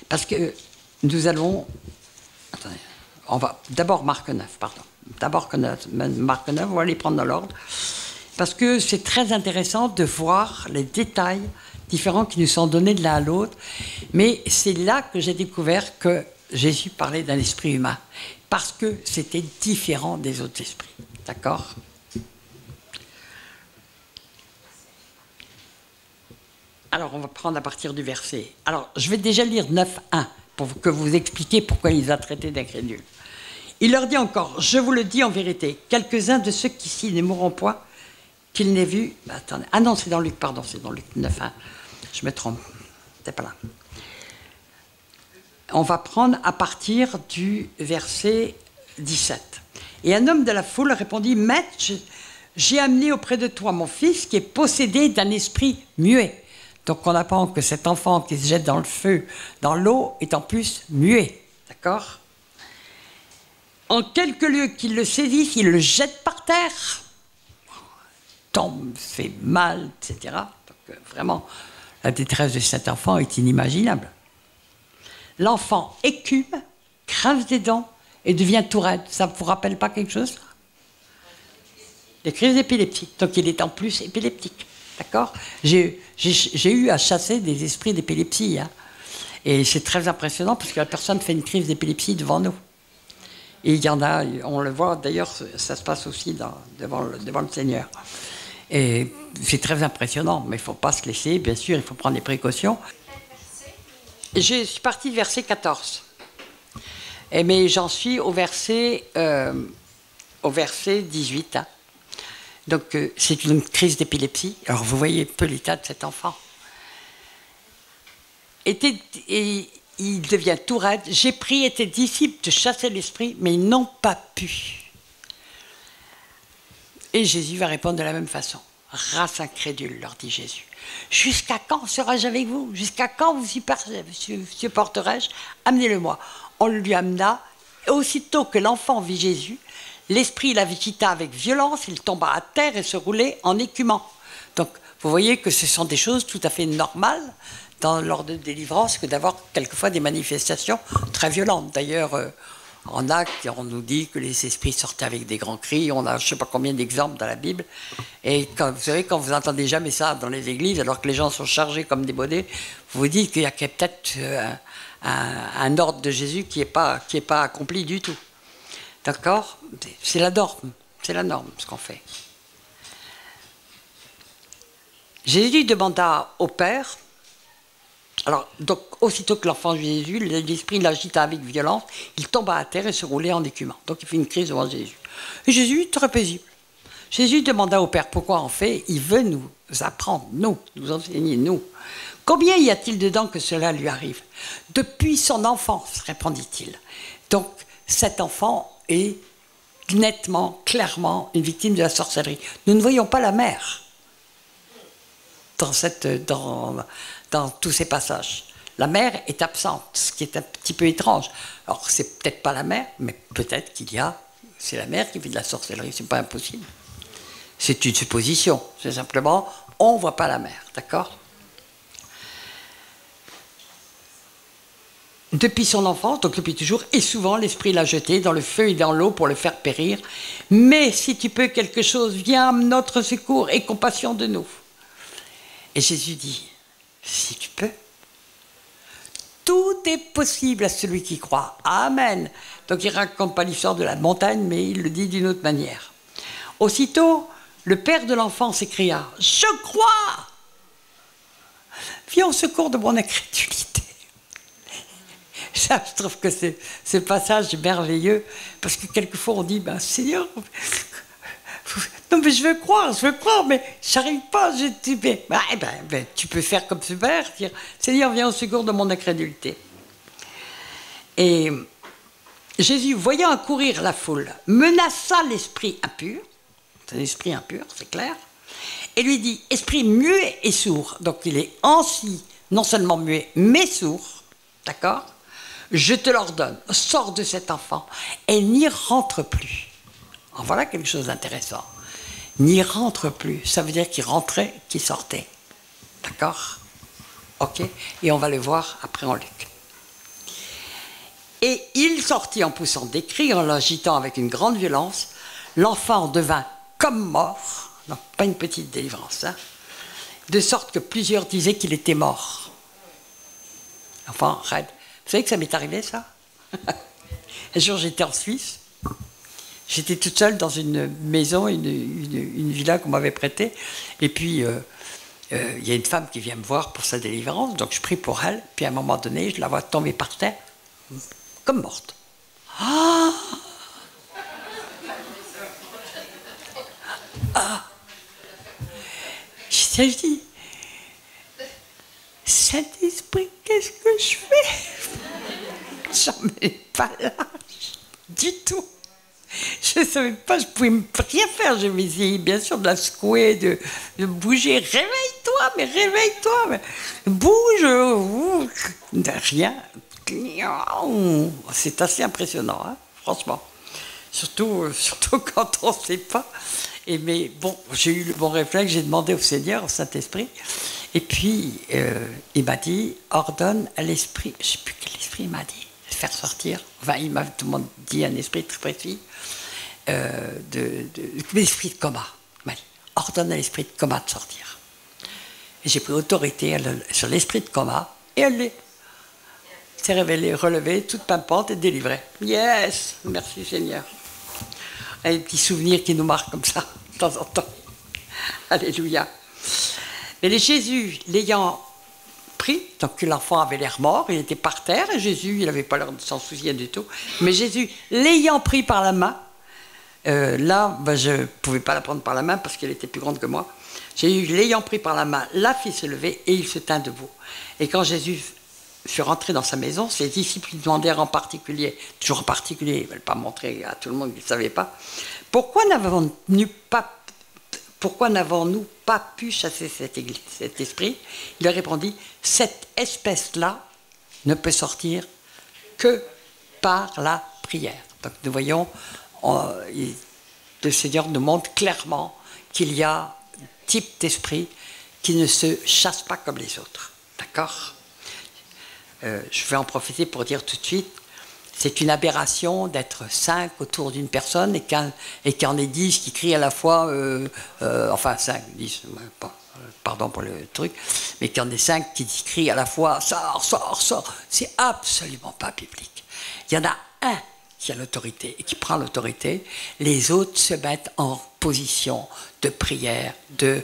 Parce que nous allons... Attendez, on va d'abord Marc 9, pardon. D'abord Marc 9, on va les prendre dans l'ordre. Parce que c'est très intéressant de voir les détails différents qui nous sont donnés de l'un à l'autre. Mais c'est là que j'ai découvert que Jésus parlait d'un esprit humain. Parce que c'était différent des autres esprits. D'accord ? Alors, on va prendre à partir du verset. Alors, je vais déjà lire 9.1 pour que vous expliquiez pourquoi il les a traités d'incrédules. Il leur dit encore, je vous le dis en vérité, quelques-uns de ceux qui ici ne mourront point, qu'ils n'aient vu... Attendez, ah non, c'est dans Luc, pardon, c'est dans Luc 9.1. Je me trompe, c'est pas là. On va prendre à partir du verset 17. Et un homme de la foule répondit, Maître, j'ai amené auprès de toi mon fils qui est possédé d'un esprit muet. Donc on apprend que cet enfant qui se jette dans le feu, dans l'eau, est en plus muet. D'accord ? En quelques lieux qu'il le saisisse, il le jette par terre. Tombe, fait mal, etc. Donc vraiment, la détresse de cet enfant est inimaginable. L'enfant écume, crève des dents et devient tout raide. Ça ne vous rappelle pas quelque chose ? Des crises d'épilepsie. Donc il est en plus épileptique. D'accord ? J'ai eu à chasser des esprits d'épilepsie. Hein. Et c'est très impressionnant parce que la personne fait une crise d'épilepsie devant nous. Et il y en a, on le voit, d'ailleurs, ça se passe aussi devant le Seigneur. Et c'est très impressionnant, mais il ne faut pas se laisser, bien sûr, il faut prendre des précautions. Je suis partie du verset 14. Mais j'en suis au verset 18. Hein. Donc, c'est une crise d'épilepsie. Alors, vous voyez un peu l'état de cet enfant. Et il devient tout raide. J'ai prié tes disciples de chasser l'esprit, mais ils n'ont pas pu. Et Jésus va répondre de la même façon. Race incrédule, leur dit Jésus. Jusqu'à quand serai-je avec vous? Jusqu'à quand vous supporterai-je? Amenez-le-moi. On lui amena, et aussitôt que l'enfant vit Jésus, l'esprit la visita avec violence, il tomba à terre et se roulait en écumant. Donc, vous voyez que ce sont des choses tout à fait normales dans l'ordre de délivrance que d'avoir quelquefois des manifestations très violentes. D'ailleurs, en Actes, on nous dit que les esprits sortaient avec des grands cris. On a je ne sais pas combien d'exemples dans la Bible. Et vous savez, quand vous n'entendez jamais ça dans les églises, alors que les gens sont chargés comme des bonnets, vous vous dites qu'il y a peut-être un ordre de Jésus qui n'est pas accompli du tout. D'accord? C'est la norme. C'est la norme, ce qu'on fait. Jésus demanda au Père, alors, donc, aussitôt que l'enfant vit Jésus, l'esprit l'agita avec violence, il tomba à terre et se roulait en écumant. Donc, il fait une crise devant Jésus. Et Jésus est très paisible. Jésus demanda au Père pourquoi on fait. Il veut nous apprendre, nous enseigner, nous. Combien y a-t-il dedans que cela lui arrive? Depuis son enfance, répondit-il. Donc, cet enfant est nettement, clairement une victime de la sorcellerie. Nous ne voyons pas la mère dans tous ces passages. La mère est absente, ce qui est un petit peu étrange. Alors, c'est peut-être pas la mère, mais peut-être c'est la mère qui fait de la sorcellerie, c'est pas impossible. C'est une supposition, c'est simplement, on ne voit pas la mère, d'accord? depuis son enfance, donc depuis toujours, et souvent l'esprit l'a jeté dans le feu et dans l'eau pour le faire périr. Mais si tu peux quelque chose, viens à notre secours et compassion de nous. Et Jésus dit, si tu peux, tout est possible à celui qui croit. Amen. Donc il ne raconte pas l'histoire de la montagne, mais il le dit d'une autre manière. Aussitôt, le père de l'enfant s'écria, « Je crois ! Viens au secours de mon incrédulité. » Ça, je trouve que ce passage est merveilleux, parce que quelquefois on dit, ben, Seigneur, non mais je veux croire, mais j'arrive pas. Tu peux faire comme ce père, dire, Seigneur, viens au secours de mon incrédulité. Et Jésus, voyant accourir la foule, menaça l'esprit impur, c'est un esprit impur, c'est clair, et lui dit, esprit muet et sourd, donc il est ainsi, non seulement muet, mais sourd, d'accord? Je te l'ordonne, sors de cet enfant et n'y rentre plus. En voilà quelque chose d'intéressant. N'y rentre plus, ça veut dire qu'il rentrait, qu'il sortait. D'accord? Ok? Et on va le voir après en Luc. Et il sortit en poussant des cris, en l'agitant avec une grande violence. L'enfant devint comme mort, donc pas une petite délivrance, hein, de sorte que plusieurs disaient qu'il était mort. Enfin, raide. Vous savez que ça m'est arrivé, ça? Un jour, j'étais en Suisse. J'étais toute seule dans une maison, une villa qu'on m'avait prêtée. Et puis, il y a une femme qui vient me voir pour sa délivrance. Donc, je prie pour elle. Puis, à un moment donné, je la vois tomber par terre, comme morte. Ah! Ah! Je dis, Saint-Esprit, qu'est-ce que je fais? J'en ai pas l'âge du tout. Je ne savais pas, je ne pouvais rien faire. Je vais essayer bien sûr de la secouer, de bouger. Réveille-toi, mais réveille-toi, mais bouge. Rien. C'est assez impressionnant, hein, franchement. Surtout quand on ne sait pas. Mais bon, j'ai eu le bon réflexe, j'ai demandé au Seigneur, au Saint-Esprit. Et puis, il m'a dit, ordonne à l'esprit, je ne sais plus quel esprit il m'a dit, de faire sortir. Enfin, il m'a tout le monde dit un esprit très précis, l'esprit de coma. Il m'a dit, ordonne à l'esprit de coma de sortir. Et j'ai pris autorité sur l'esprit de coma, et elle s'est révélée, relevée, toute pimpante et délivrée. Yes, merci Seigneur. Un petit souvenir qui nous marque comme ça, de temps en temps. Alléluia. Mais Jésus, l'ayant pris, donc l'enfant avait l'air mort, il était par terre, et Jésus, il n'avait pas l'air de s'en soucier du tout, mais Jésus, l'ayant pris par la main, là, je ne pouvais pas la prendre par la main parce qu'elle était plus grande que moi, Jésus, l'ayant pris par la main, la fit se lever, et il se tint debout. Et quand Jésus fut rentré dans sa maison, ses disciples lui demandèrent en particulier, toujours en particulier, ils ne veulent pas montrer à tout le monde qu'ils ne savaient pas, pourquoi n'avons-nous pas pu chasser cet esprit? Il leur répondit, cette espèce-là ne peut sortir que par la prière. Donc nous voyons, le Seigneur nous montre clairement qu'il y a un type d'esprit qui ne se chasse pas comme les autres. D'accord? Je vais en profiter pour dire tout de suite, c'est une aberration d'être 5 autour d'une personne et qu'il y en ait 10 qui crient à la fois, enfin 5, 10, pardon pour le truc, mais qu'il y en ait 5 qui crient à la fois, sors, sors, sors. C'est absolument pas biblique. Il y en a un qui a l'autorité et qui prend l'autorité, les autres se mettent en position de prière, de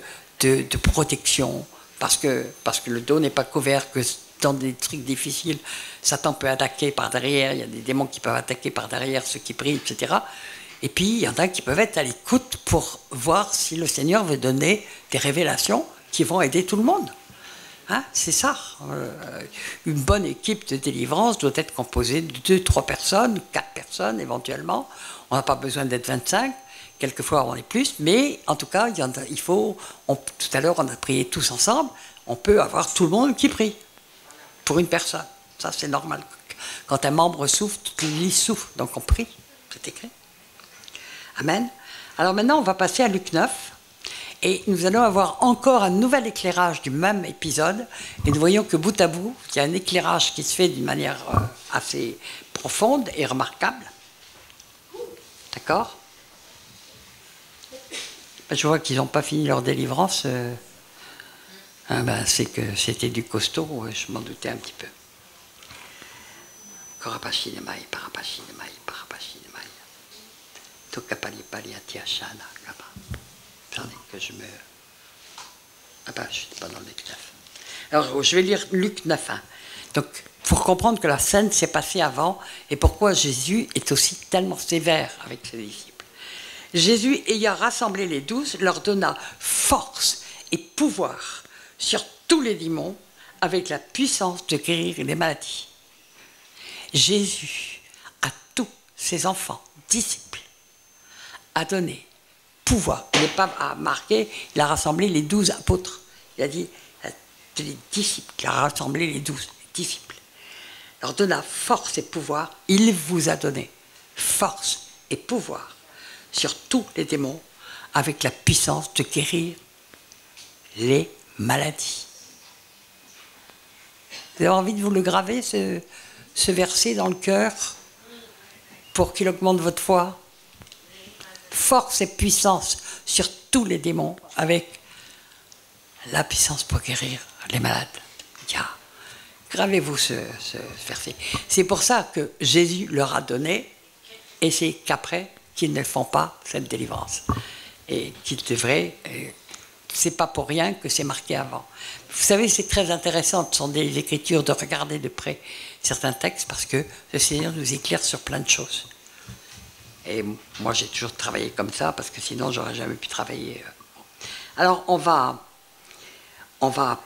protection, parce que le dos n'est pas couvert que dans des trucs difficiles, Satan peut attaquer par derrière, il y a des démons qui peuvent attaquer par derrière ceux qui prient, etc. Et puis, il y en a qui peuvent être à l'écoute pour voir si le Seigneur veut donner des révélations qui vont aider tout le monde. Hein, c'est ça. Une bonne équipe de délivrance doit être composée de 2, 3 personnes, 4 personnes éventuellement. On n'a pas besoin d'être 25. Quelquefois, on est plus. Mais en tout cas, il faut... tout à l'heure, on a prié tous ensemble. On peut avoir tout le monde qui prie pour une personne. Ça, c'est normal. Quand un membre souffre, toute l'Église souffre. Donc, on prie. C'est écrit. Amen. Alors maintenant, on va passer à Luc 9. Et nous allons avoir encore un nouvel éclairage du même épisode. Et nous voyons que bout à bout, il y a un éclairage qui se fait d'une manière assez profonde et remarquable. D'accord? Je vois qu'ils n'ont pas fini leur délivrance. C'est que c'était du costaud, je m'en doutais un petit peu. Korapashi de mai, parapashi de mai, parapashi de mai. Tokapali pali atiashana, kapa. Attendez que je me. Je suis pas dans le Luc 9. Alors, je vais lire Luc 9. Donc, pour comprendre que la scène s'est passée avant et pourquoi Jésus est aussi tellement sévère avec ses disciples. Jésus, ayant rassemblé les 12, leur donna force et pouvoir sur tous les démons avec la puissance de guérir les maladies. Jésus, à tous ses enfants, disciples, a donné pouvoir. Il n'est pas marqué, il a rassemblé les 12 apôtres. Il a dit les disciples, il a rassemblé les 12 disciples. Il leur donna force et pouvoir. Il vous a donné force et pouvoir sur tous les démons avec la puissance de guérir les maladies. Vous avez envie de vous le graver, ce verset dans le cœur, pour qu'il augmente votre foi? Force et puissance sur tous les démons avec la puissance pour guérir les malades. Gravez-vous ce verset. C'est pour ça que Jésus leur a donné, et c'est qu'après qu'ils ne font pas cette délivrance. Et qu'ils devraient... c'est pas pour rien que c'est marqué avant. Vous savez, c'est très intéressant, ce sont des écritures, de regarder de près certains textes, parce que le Seigneur nous éclaire sur plein de choses. Et moi, j'ai toujours travaillé comme ça, parce que sinon, j'aurais jamais pu travailler. Alors, on va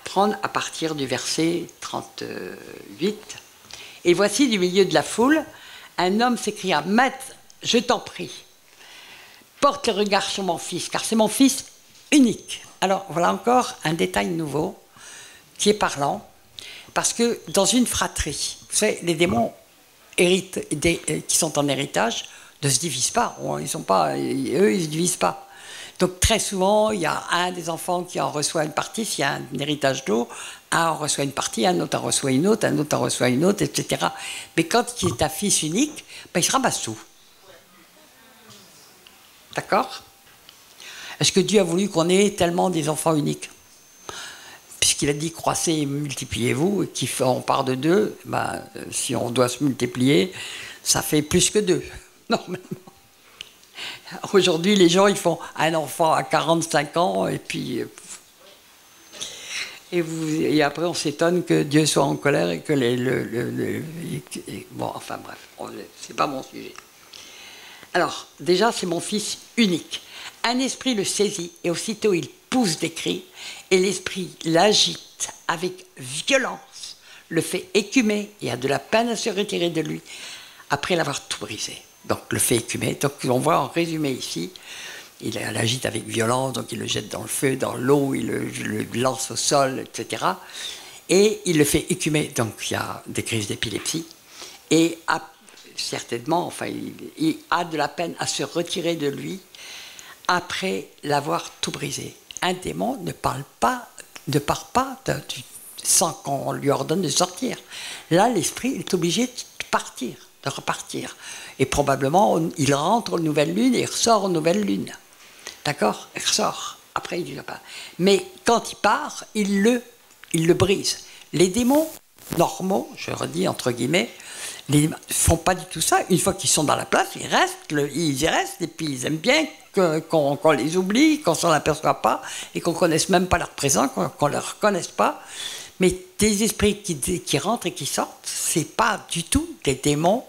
prendre à partir du verset 38. « Et voici, du milieu de la foule, un homme s'écria, « Maître, je t'en prie, porte le regard sur mon fils, car c'est mon fils unique. » Alors, voilà encore un détail nouveau qui est parlant, parce que dans une fratrie, vous savez, les démons qui sont en héritage ne se divisent pas. Eux, ils ne se divisent pas. Donc, très souvent, il y a un des enfants qui en reçoit une partie, s'il y a un héritage d'eau, un en reçoit une partie, un autre en reçoit une autre, un autre en reçoit une autre, etc. Mais quand il est un fils unique, il se ramasse tout. D'accord ? Est-ce que Dieu a voulu qu'on ait tellement des enfants uniques? Puisqu'il a dit croissez et multipliez-vous, et qu'on part de 2, si on doit se multiplier, ça fait plus que 2, normalement. Aujourd'hui, les gens, ils font un enfant à 45 ans, et puis... Et après, on s'étonne que Dieu soit en colère et que bon, enfin bref, c'est pas mon sujet. Alors, déjà, c'est mon fils unique. Un esprit le saisit et aussitôt il pousse des cris et l'esprit l'agite avec violence, le fait écumer et a de la peine à se retirer de lui après l'avoir tout brisé. Donc le fait écumer, donc on voit en résumé ici, il l'agite avec violence, donc il le jette dans le feu, dans l'eau, il le lance au sol, etc. Et il le fait écumer, donc il y a des crises d'épilepsie et certainement, enfin, il a de la peine à se retirer de lui après l'avoir tout brisé. Un démon ne part pas sans qu'on lui ordonne de sortir. Là, l'esprit est obligé de partir, de repartir. Et probablement, il rentre aux nouvelles lunes et il ressort aux nouvelles lunes. D'accord? Il ressort. Après, il ne va pas. Mais quand il part, il le brise. Les démons normaux, je redis entre guillemets, ils ne font pas du tout ça. Une fois qu'ils sont dans la place, ils y restent et puis ils aiment bien qu'on les oublie, qu'on ne s'en aperçoit pas et qu'on ne connaisse même pas leur présence, qu'on ne leur reconnaisse pas. Mais des esprits qui rentrent et qui sortent, ce n'est pas du tout des démons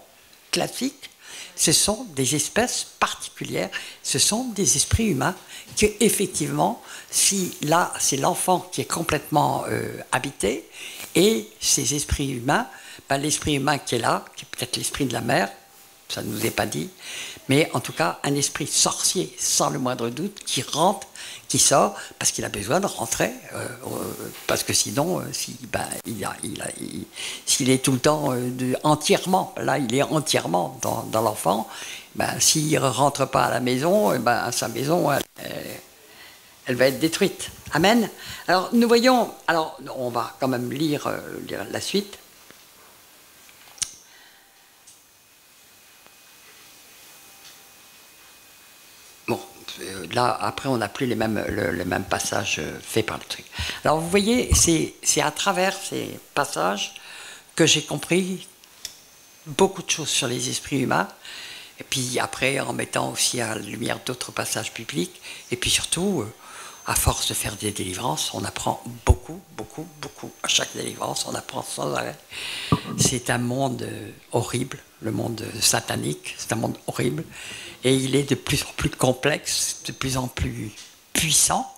classiques. Ce sont des espèces particulières, ce sont des esprits humains que, effectivement, si là, c'est l'enfant qui est complètement habité, et ces esprits humains, l'esprit humain qui est là, qui est peut-être l'esprit de la mère, ça ne nous est pas dit, mais en tout cas, un esprit sorcier, sans le moindre doute, qui rentre, qui sort, parce qu'il a besoin de rentrer, parce que sinon, s'il est tout le temps entièrement, là, il est entièrement dans l'enfant, s'il ne rentre pas à la maison, sa maison, Elle va être détruite. Amen. Alors, nous voyons... Alors, on va quand même lire la suite. Bon, là, après, on n'a plus les mêmes passages faits par le truc. Alors, vous voyez, c'est à travers ces passages que j'ai compris beaucoup de choses sur les esprits humains. Et puis après, en mettant aussi à la lumière d'autres passages bibliques. Et puis surtout, à force de faire des délivrances, on apprend beaucoup, beaucoup, beaucoup. À chaque délivrance, on apprend sans arrêt. C'est un monde horrible, le monde satanique. C'est un monde horrible. Et il est de plus en plus complexe, de plus en plus puissant.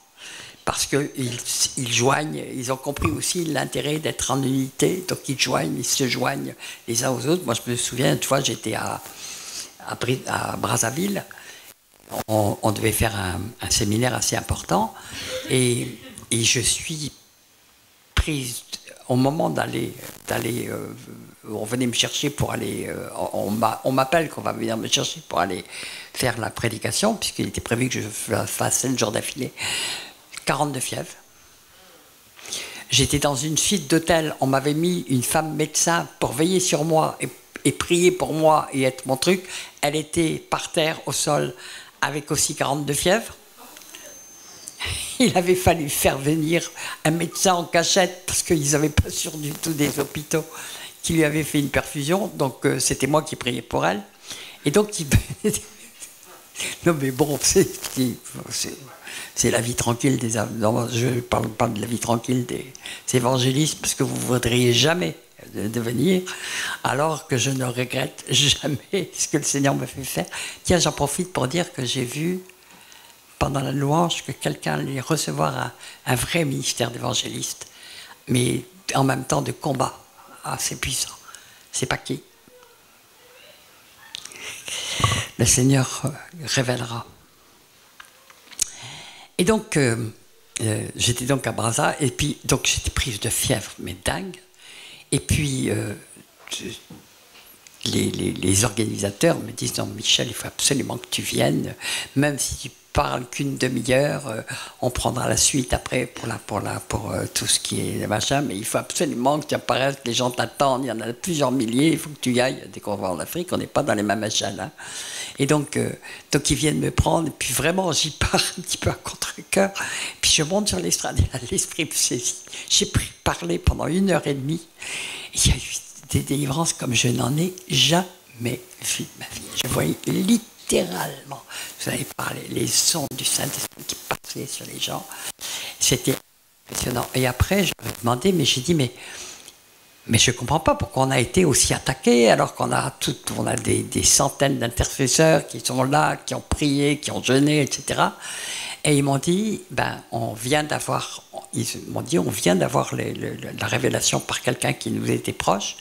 Parce qu'ils joignent, ils ont compris aussi l'intérêt d'être en unité. Donc ils se joignent les uns aux autres. Moi, je me souviens, une fois, j'étais à Brazzaville, on devait faire un séminaire assez important et je suis prise au moment d'aller on venait me chercher pour aller on m'appelle qu'on va venir me chercher pour aller faire la prédication puisqu'il était prévu que je fasse 7 jours d'affilée. 42 fièvres. J'étais dans une suite d'hôtel, on m'avait mis une femme médecin pour veiller sur moi et prier pour moi et être mon truc. Elle était par terre, au sol, avec aussi 42 fièvres. Il avait fallu faire venir un médecin en cachette parce qu'ils n'avaient pas sûr du tout des hôpitaux qui lui avaient fait une perfusion. Donc c'était moi qui priais pour elle. Et donc, non mais bon, c'est la vie tranquille des... Non, je parle pas de la vie tranquille des évangélistes parce que vous ne voudriez jamais devenir, alors que je ne regrette jamais ce que le Seigneur me fait faire. Tiens, j'en profite pour dire que j'ai vu pendant la louange que quelqu'un allait recevoir un vrai ministère d'évangéliste, mais en même temps de combat assez puissant. C'est pas qui. Le Seigneur révélera. Et donc, j'étais donc à Brazza, et puis donc j'étais prise de fièvre, mais dingue. Et puis, les organisateurs me disent « Non, Michel, il faut absolument que tu viennes, même si tu parles qu'une demi-heure, on prendra la suite après pour tout ce qui est machin, mais il faut absolument que tu apparaisses, les gens t'attendent, il y en a plusieurs milliers, il faut que tu y ailles. Dès qu'on va en Afrique, on n'est pas dans les mêmes échelles. Hein. » Et donc ils viennent me prendre, et puis vraiment, j'y pars un petit peu à contre-cœur, puis je monte sur l'estrade, et là, l'esprit me saisit. J'ai parlé pendant 1h30, il y a eu des délivrances comme je n'en ai jamais vu de ma vie. Je voyais littéralement, vous avez parlé, les sons du Saint-Esprit qui passaient sur les gens. C'était impressionnant. Et après, je me demandais, mais j'ai dit, mais je ne comprends pas pourquoi on a été aussi attaqué alors qu'on a, des centaines d'intercesseurs qui sont là, qui ont prié, qui ont jeûné, etc. Et ils m'ont dit, on vient d'avoir la révélation par quelqu'un qui nous était proche,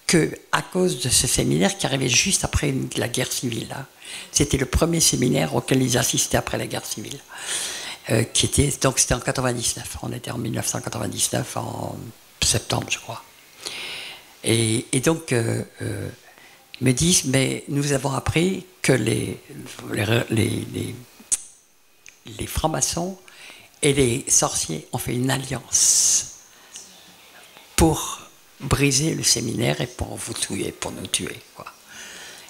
qu'à cause de ce séminaire qui arrivait juste après la guerre civile, hein, c'était le premier séminaire auquel ils assistaient après la guerre civile, donc c'était en 99, on était en 1999, en septembre je crois. Et donc, ils me disent, mais nous avons appris que les francs-maçons et les sorciers ont fait une alliance pour briser le séminaire et pour vous tuer, pour nous tuer, quoi.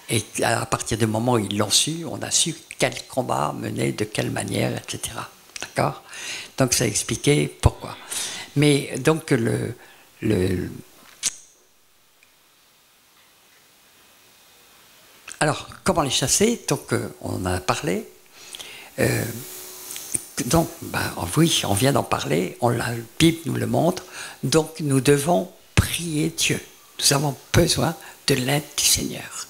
Et à partir du moment où ils l'ont su, on a su quel combat mener, de quelle manière, etc. D'accord ? Donc ça expliquait pourquoi. Mais donc alors, comment les chasser ? Donc, on en a parlé. Donc, oui, on vient d'en parler. La Bible nous le montre. Donc, nous devons prier Dieu. Nous avons besoin de l'aide du Seigneur.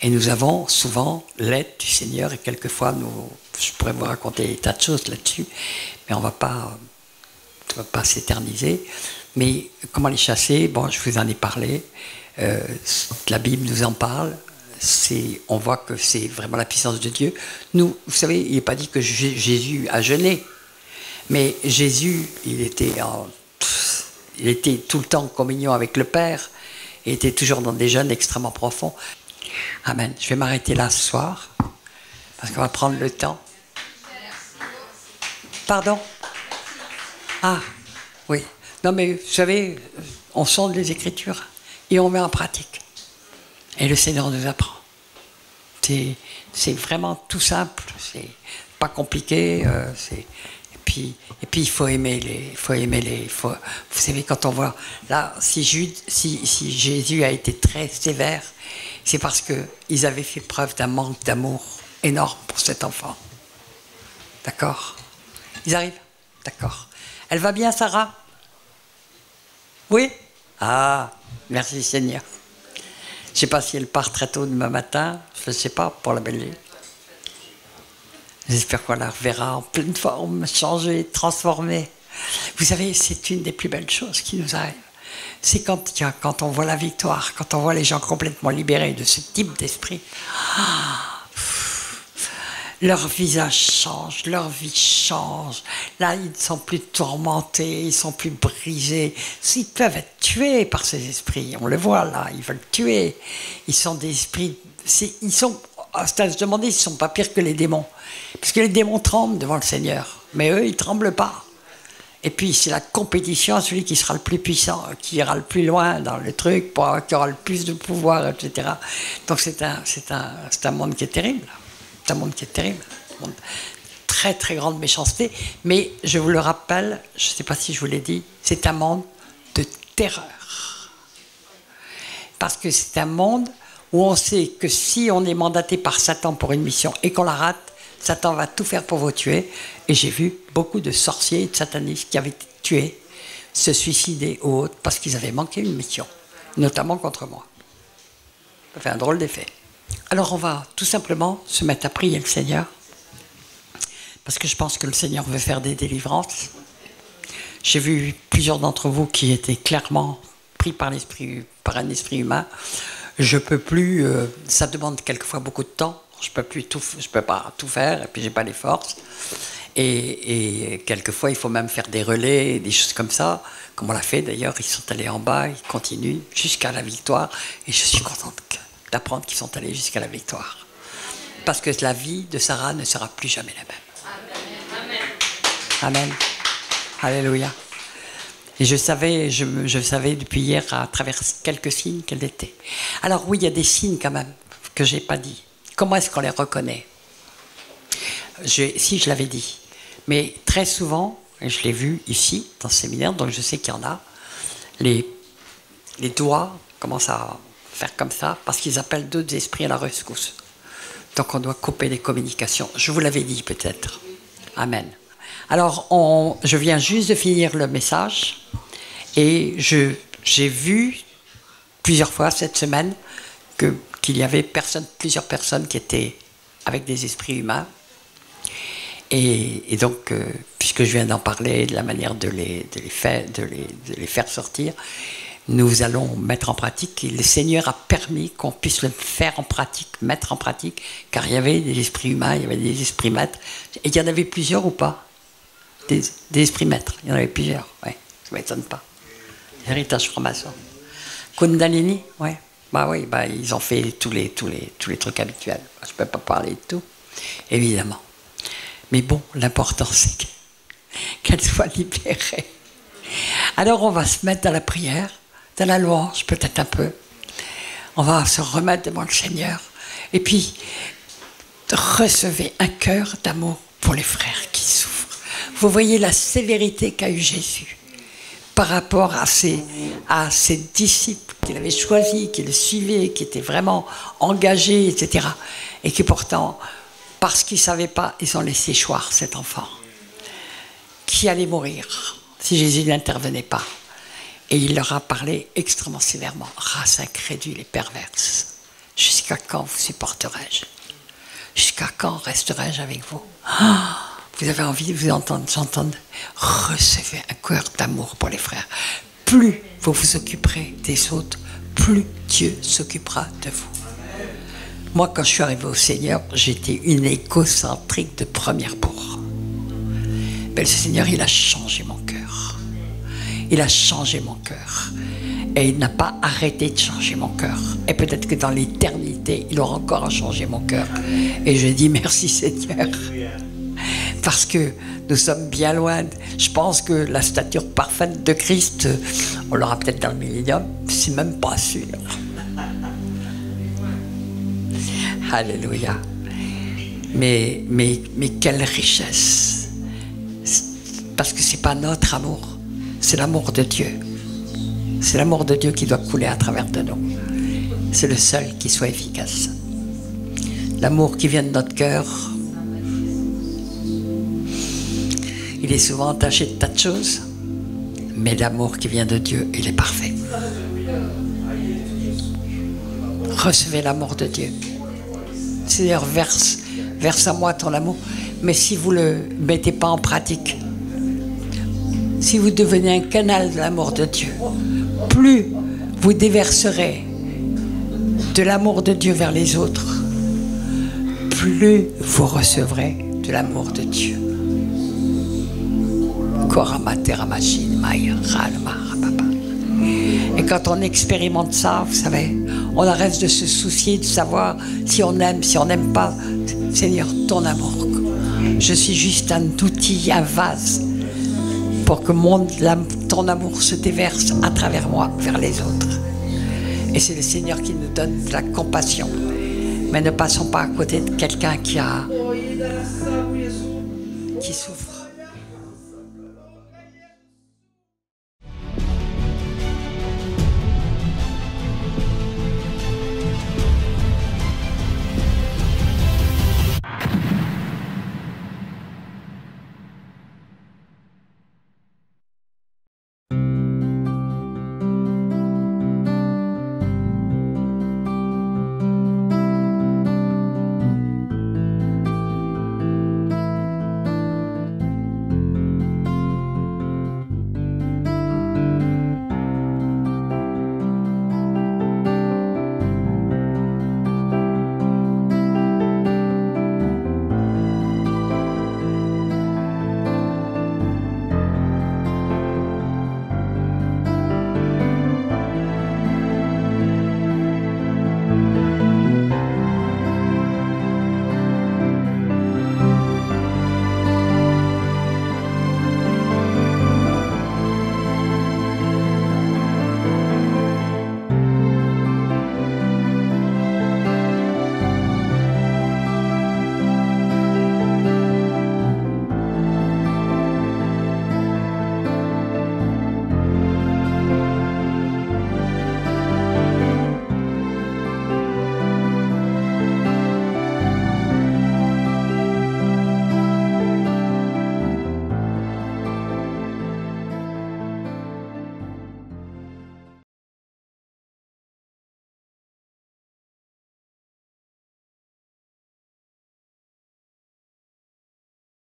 Et nous avons souvent l'aide du Seigneur. Et quelquefois, je pourrais vous raconter des tas de choses là-dessus. Mais on ne va pas s'éterniser. Mais comment les chasser ? Bon, je vous en ai parlé. La Bible nous en parle. On voit que c'est vraiment la puissance de Dieu. Nous, vous savez, il n'est pas dit que Jésus a jeûné, mais Jésus, il était tout le temps en communion avec le Père, et était toujours dans des jeûnes extrêmement profonds. Amen. Je vais m'arrêter là ce soir, parce qu'on va prendre le temps. Pardon? Ah, oui. Non, mais vous savez, on sonde les Écritures et on met en pratique. Et le Seigneur nous apprend. C'est vraiment tout simple, c'est pas compliqué. Et puis il faut aimer vous savez, quand on voit là, si Jésus a été très sévère, c'est parce qu'ils avaient fait preuve d'un manque d'amour énorme pour cet enfant. D'accord? Ils arrivent? D'accord. Elle va bien, Sarah? Oui? Ah, merci Seigneur. Je ne sais pas si elle part très tôt demain matin, je ne sais pas, pour la Belgique. J'espère qu'on la reverra en pleine forme, changée, transformée. Vous savez, c'est une des plus belles choses qui nous arrivent. C'est quand on voit la victoire, quand on voit les gens complètement libérés de ce type d'esprit. Leur visage change, leur vie change. Là, ils ne sont plus tourmentés, ils ne sont plus brisés. Ils peuvent être tués par ces esprits. On le voit là, ils veulent tuer. Ils sont des esprits... Ils sont... À se demander s'ils ne sont pas pires que les démons. Parce que les démons tremblent devant le Seigneur. Mais eux, ils ne tremblent pas. Et puis, c'est la compétition à celui qui sera le plus puissant, qui ira le plus loin dans le truc, qui aura le plus de pouvoir, etc. Donc, c'est un monde qui est terrible. C'est un monde qui est terrible. Un monde très, très grande méchanceté. Mais, je vous le rappelle, je ne sais pas si je vous l'ai dit, c'est un monde de terreur. Parce que c'est un monde où on sait que si on est mandaté par Satan pour une mission et qu'on la rate, Satan va tout faire pour vous tuer. Et j'ai vu beaucoup de sorciers et de satanistes qui avaient été tués, se suicider ou autres, parce qu'ils avaient manqué une mission, notamment contre moi. Ça fait un drôle d'effet. Alors on va tout simplement se mettre à prier le Seigneur, parce que je pense que le Seigneur veut faire des délivrances. J'ai vu plusieurs d'entre vous qui étaient clairement pris par un esprit humain. Je peux plus, ça demande quelquefois beaucoup de temps, je peux pas tout faire, et puis j'ai pas les forces. Et quelquefois, il faut même faire des relais, des choses comme ça, comme on l'a fait d'ailleurs. Ils sont allés en bas, ils continuent jusqu'à la victoire. Et je suis contente d'apprendre qu'ils sont allés jusqu'à la victoire. Parce que la vie de Sarah ne sera plus jamais la même. Amen. Amen. Alléluia. Et je savais depuis hier, à travers quelques signes, qu'elle était. Alors oui, il y a des signes quand même, que je n'ai pas dit. Comment est-ce qu'on les reconnaît? Si, je l'avais dit. Mais très souvent, et je l'ai vu ici, dans ce séminaire, donc je sais qu'il y en a, les doigts commencent à faire comme ça, parce qu'ils appellent d'autres esprits à la rescousse. Donc on doit couper les communications. Je vous l'avais dit peut-être. Amen. Alors, je viens juste de finir le message, et j'ai vu plusieurs fois cette semaine qu'il y avait plusieurs personnes qui étaient avec des esprits humains. Et donc, puisque je viens d'en parler, de la manière de les faire sortir, nous allons mettre en pratique. Et le Seigneur a permis qu'on puisse le faire en pratique, mettre en pratique, car il y avait des esprits humains, il y avait des esprits maîtres. Et il y en avait plusieurs ou pas? Des esprits maîtres, il y en avait plusieurs, ouais, ça ne m'étonne pas. Héritage franc-maçon. Kundalini, ouais. Bah oui, ils ont fait tous les trucs habituels. Je ne peux pas parler de tout, évidemment. Mais bon, l'important, c'est qu'elle soit libérée. Alors, on va se mettre dans la prière, dans la louange, peut-être un peu. On va se remettre devant le Seigneur. Et puis, recevez un cœur d'amour pour les frères qui souffrent. Vous voyez la sévérité qu'a eu Jésus par rapport à ses disciples qu'il avait choisis, qui le suivaient, qui étaient vraiment engagés, etc. Et qui pourtant, parce qu'ils ne savaient pas, ils ont laissé choir cet enfant qui allait mourir si Jésus n'intervenait pas. Et il leur a parlé extrêmement sévèrement. Race incrédule et perverse, jusqu'à quand vous supporterai-je? Jusqu'à quand resterai-je avec vous? Vous avez envie de vous entendre, recevez un cœur d'amour pour les frères. Plus vous vous occuperez des autres, plus Dieu s'occupera de vous. Moi, quand je suis arrivé au Seigneur, j'étais une égocentrique de première bourre. Mais le Seigneur, il a changé mon cœur. Il a changé mon cœur. Et il n'a pas arrêté de changer mon cœur. Et peut-être que dans l'éternité, il aura encore changé mon cœur. Et je dis merci Seigneur. parce que nous sommes bien loin. Je pense que la stature parfaite de Christ, on l'aura peut-être dans le millénium, c'est même pas sûr. Alléluia. Mais quelle richesse. Parce que c'est pas notre amour, c'est l'amour de Dieu. C'est l'amour de Dieu qui doit couler à travers de nous. C'est le seul qui soit efficace. L'amour qui vient de notre cœur, il est souvent entaché de tas de choses, mais l'amour qui vient de Dieu, il est parfait. Recevez l'amour de Dieu. Seigneur, verse à moi ton amour. Mais si vous ne le mettez pas en pratique, si vous devenez un canal de l'amour de Dieu, plus vous déverserez de l'amour de Dieu vers les autres, plus vous recevrez de l'amour de Dieu. Et quand on expérimente ça, vous savez, on arrête de se soucier de savoir si on aime, si on n'aime pas. Seigneur, ton amour. Je suis juste un outil, un vase, pour que ton amour se déverse à travers moi vers les autres. Et c'est le Seigneur qui nous donne de la compassion. Mais ne passons pas à côté de quelqu'un qui souffre.